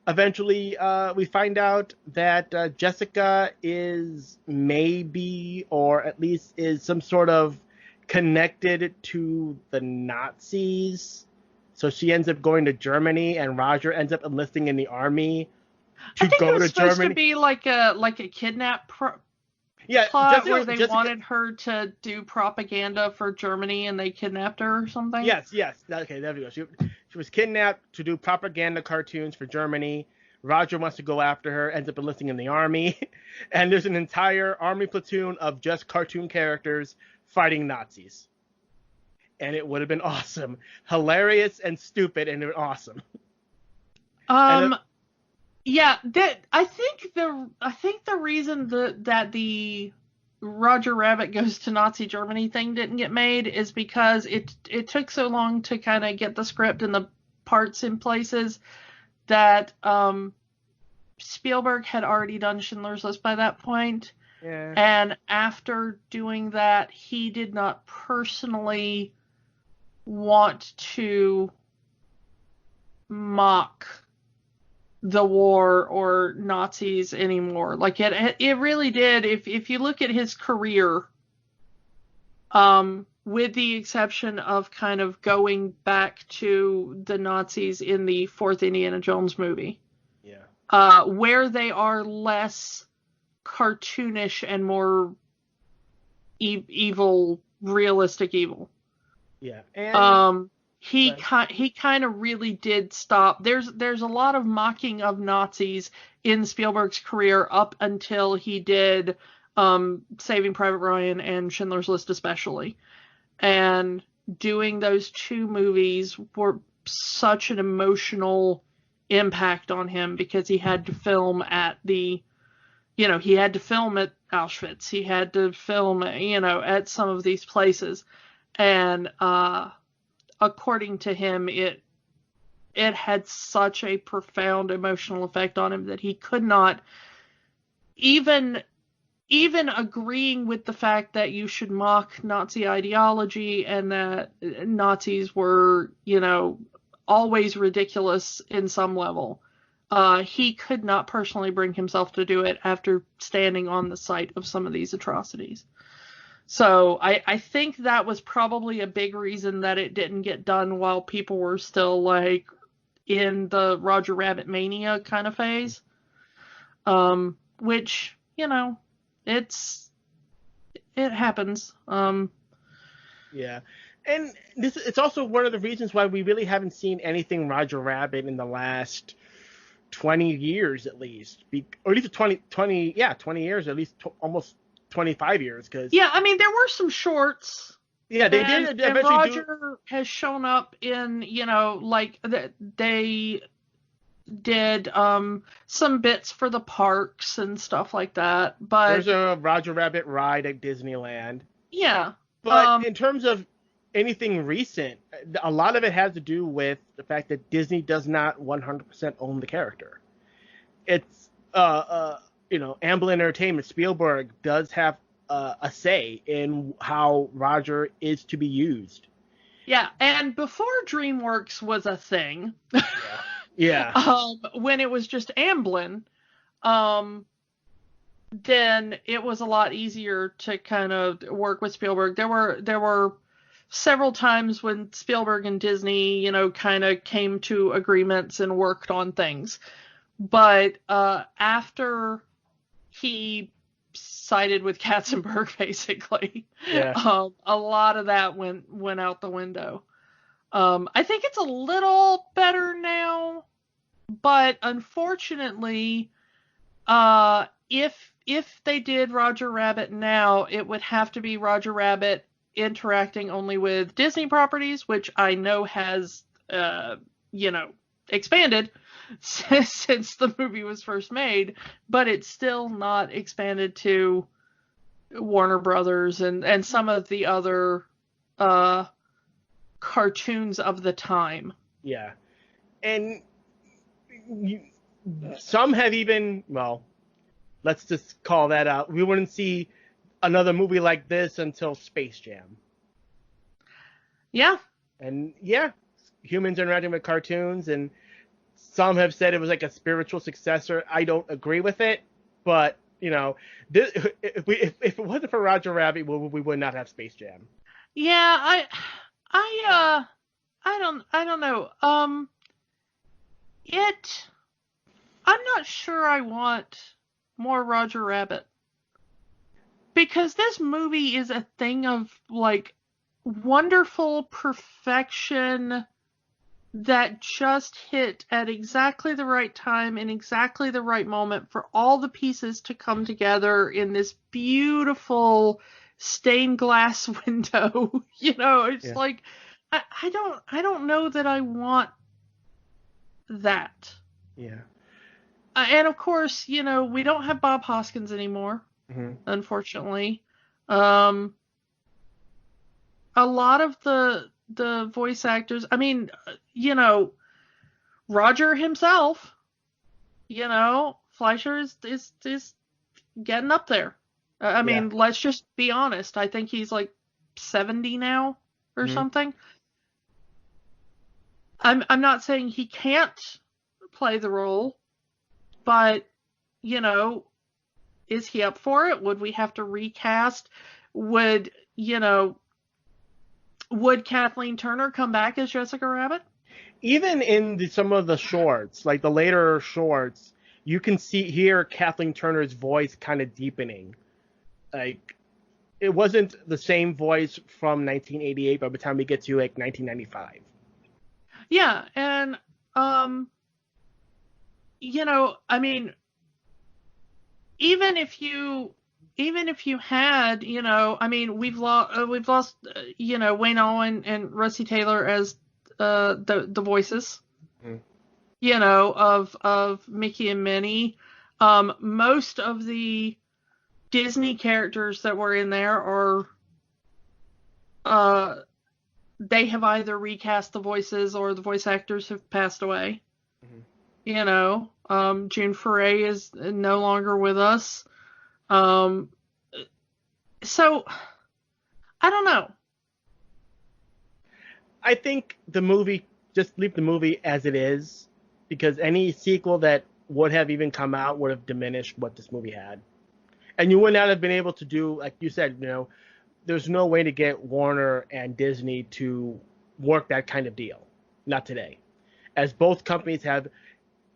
Eventually, we find out that Jessica is maybe, or at least is some sort of connected to the Nazis. So she ends up going to Germany, and Roger ends up enlisting in the army to go to Germany. I think it was supposed to be like a kidnap plot where they wanted her to do propaganda for Germany, and they kidnapped her or something. Yes. Okay, there we go. She was kidnapped to do propaganda cartoons for Germany. Roger wants to go after her, ends up enlisting in the army, and there's an entire army platoon of just cartoon characters fighting Nazis. And it would have been awesome. Hilarious and stupid, and awesome. Yeah, I think the reason that the Roger Rabbit goes to Nazi Germany thing didn't get made is because it took so long to kind of get the script and the parts in places that Spielberg had already done Schindler's List by that point. Yeah. And after doing that, he did not personally want to mock the war or Nazis anymore. Like it really did. If you look at his career, with the exception of kind of going back to the Nazis in the fourth Indiana Jones movie, where they are less cartoonish and more evil, realistic evil. Yeah. And he kind of really did stop. There's a lot of mocking of Nazis in Spielberg's career up until he did Saving Private Ryan and Schindler's List especially. And doing those two movies were such an emotional impact on him because he had to film at he had to film at Auschwitz. He had to film, at some of these places. And according to him, it had such a profound emotional effect on him that he could not even agreeing with the fact that you should mock Nazi ideology and that Nazis were, always ridiculous in some level. He could not personally bring himself to do it after standing on the site of some of these atrocities. So I think that was probably a big reason that it didn't get done while people were still like in the Roger Rabbit mania kind of phase. Which, it happens. Yeah. And it's also one of the reasons why we really haven't seen anything Roger Rabbit in the last 20 years at least. Or at least 20 years, at least almost 25 years. Cause, yeah, I mean, there were some shorts. Yeah, they did. And Roger has shown up in, they did some bits for the parks and stuff like that. But there's a Roger Rabbit ride at Disneyland. Yeah. But in terms of anything recent, a lot of it has to do with the fact that Disney does not 100% own the character. It's Amblin Entertainment, Spielberg does have a say in how Roger is to be used. Yeah, and before DreamWorks was a thing, when it was just Amblin, then it was a lot easier to kind of work with Spielberg. There were several times when Spielberg and Disney, kind of came to agreements and worked on things. But after he sided with Katzenberg, basically, a lot of that went out the window. I think it's a little better now, but unfortunately, if they did Roger Rabbit now, it would have to be Roger Rabbit interacting only with Disney properties, which I know has, expanded since the movie was first made, but it's still not expanded to Warner Brothers and some of the other cartoons of the time. Yeah. And some have even, let's just call that out. We wouldn't see another movie like this until Space Jam. Yeah. And humans interacting with cartoons, and some have said it was like a spiritual successor. I don't agree with it, but if it wasn't for Roger Rabbit, we would not have Space Jam. Yeah, I don't know. I'm not sure I want more Roger Rabbit, because this movie is a thing of like wonderful perfection that just hit at exactly the right time in exactly the right moment for all the pieces to come together in this beautiful stained glass window. It's like I don't know that I want that. Yeah. And of course, we don't have Bob Hoskins anymore, unfortunately. A lot of the voice actors, I mean, Roger himself, Fleischer is getting up there. I mean, let's just be honest. I think he's like 70 now or something. I'm not saying he can't play the role, but, is he up for it? Would we have to recast? Would Kathleen Turner come back as Jessica Rabbit? Even in some of the shorts, like the later shorts, you can hear Kathleen Turner's voice kind of deepening. Like, it wasn't the same voice from 1988 by the time we get to, like, 1995. Yeah, and, I mean, even if you had, I mean, we've lost, Wayne Allen and Rusty Taylor as the voices, of Mickey and Minnie. Most of the Disney characters that were in there are, they have either recast the voices or the voice actors have passed away. June Foray is no longer with us. So, I don't know. I think just leave the movie as it is, because any sequel that would have even come out would have diminished what this movie had. And you would not have been able to do, like you said, there's no way to get Warner and Disney to work that kind of deal. Not today. As both companies have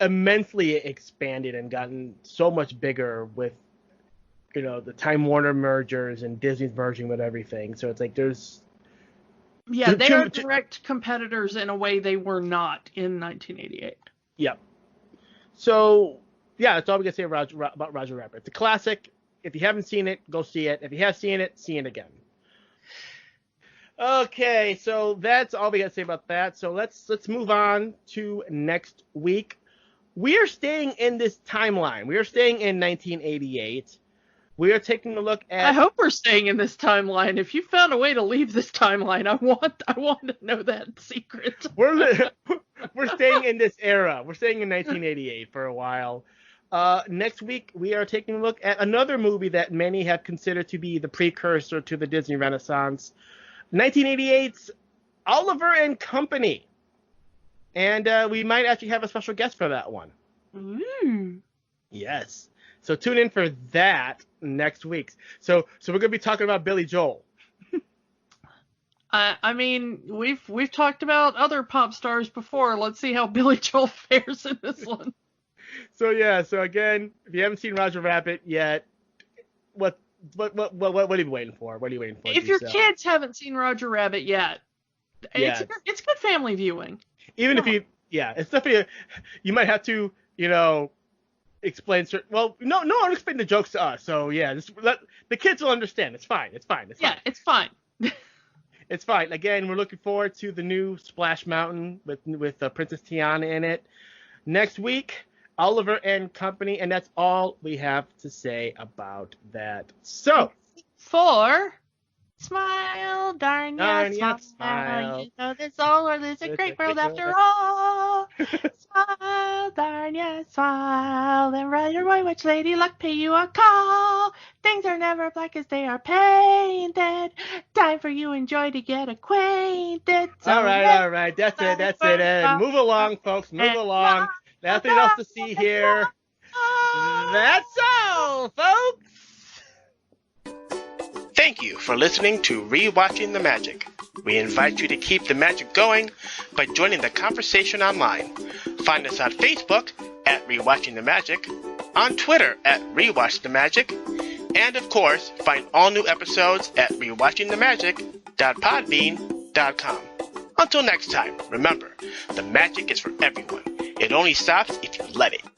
immensely expanded and gotten so much bigger with, the Time Warner mergers and Disney's merging with everything. So it's like there's... Yeah, they are direct competitors in a way they were not in 1988. Yep. So, yeah, that's all we can say about Roger Rabbit. It's a classic. If you haven't seen it, go see it. If you have seen it, see it again. Okay, so that's all we got to say about that. So let's move on to next week. We are staying in this timeline. We are staying in 1988. We are taking a look at... I hope we're staying in this timeline. If you found a way to leave this timeline, I want to know that secret. We're staying in this era. We're staying in 1988 for a while. Next week, we are taking a look at another movie that many have considered to be the precursor to the Disney Renaissance, 1988's Oliver and Company. And we might actually have a special guest for that one. Yes. So tune in for that next week. So we're going to be talking about Billy Joel. I mean, we've talked about other pop stars before. Let's see how Billy Joel fares in this one. So again, if you haven't seen Roger Rabbit yet, what are you waiting for? What are you waiting for? If your kids haven't seen Roger Rabbit yet, it's good family viewing. Even if it's definitely you might have to, explain certain. Well, no one explain the jokes to us. So yeah, the kids will understand. It's fine. It's fine. It's fine. It's fine. Again, we're looking forward to the new Splash Mountain with Princess Tiana in it next week. Oliver and Company, and that's all we have to say about that. So, for smile, darn ya, smile. You know this all world is a great world after all. Smile, darn ya, smile, and right away watch Lady Luck pay you a call. Things are never black as they are painted. Time for you and Joy to get acquainted. So all right, that's it. And move along, folks, move along. Nothing else to see here. That's all, folks. Thank you for listening to Rewatching the Magic. We invite you to keep the magic going by joining the conversation online. Find us on Facebook at Rewatching the Magic, on Twitter at Rewatch the Magic, and of course, find all new episodes at rewatchingthemagic.podbean.com. Until next time, remember, the magic is for everyone. It only stops if you let it.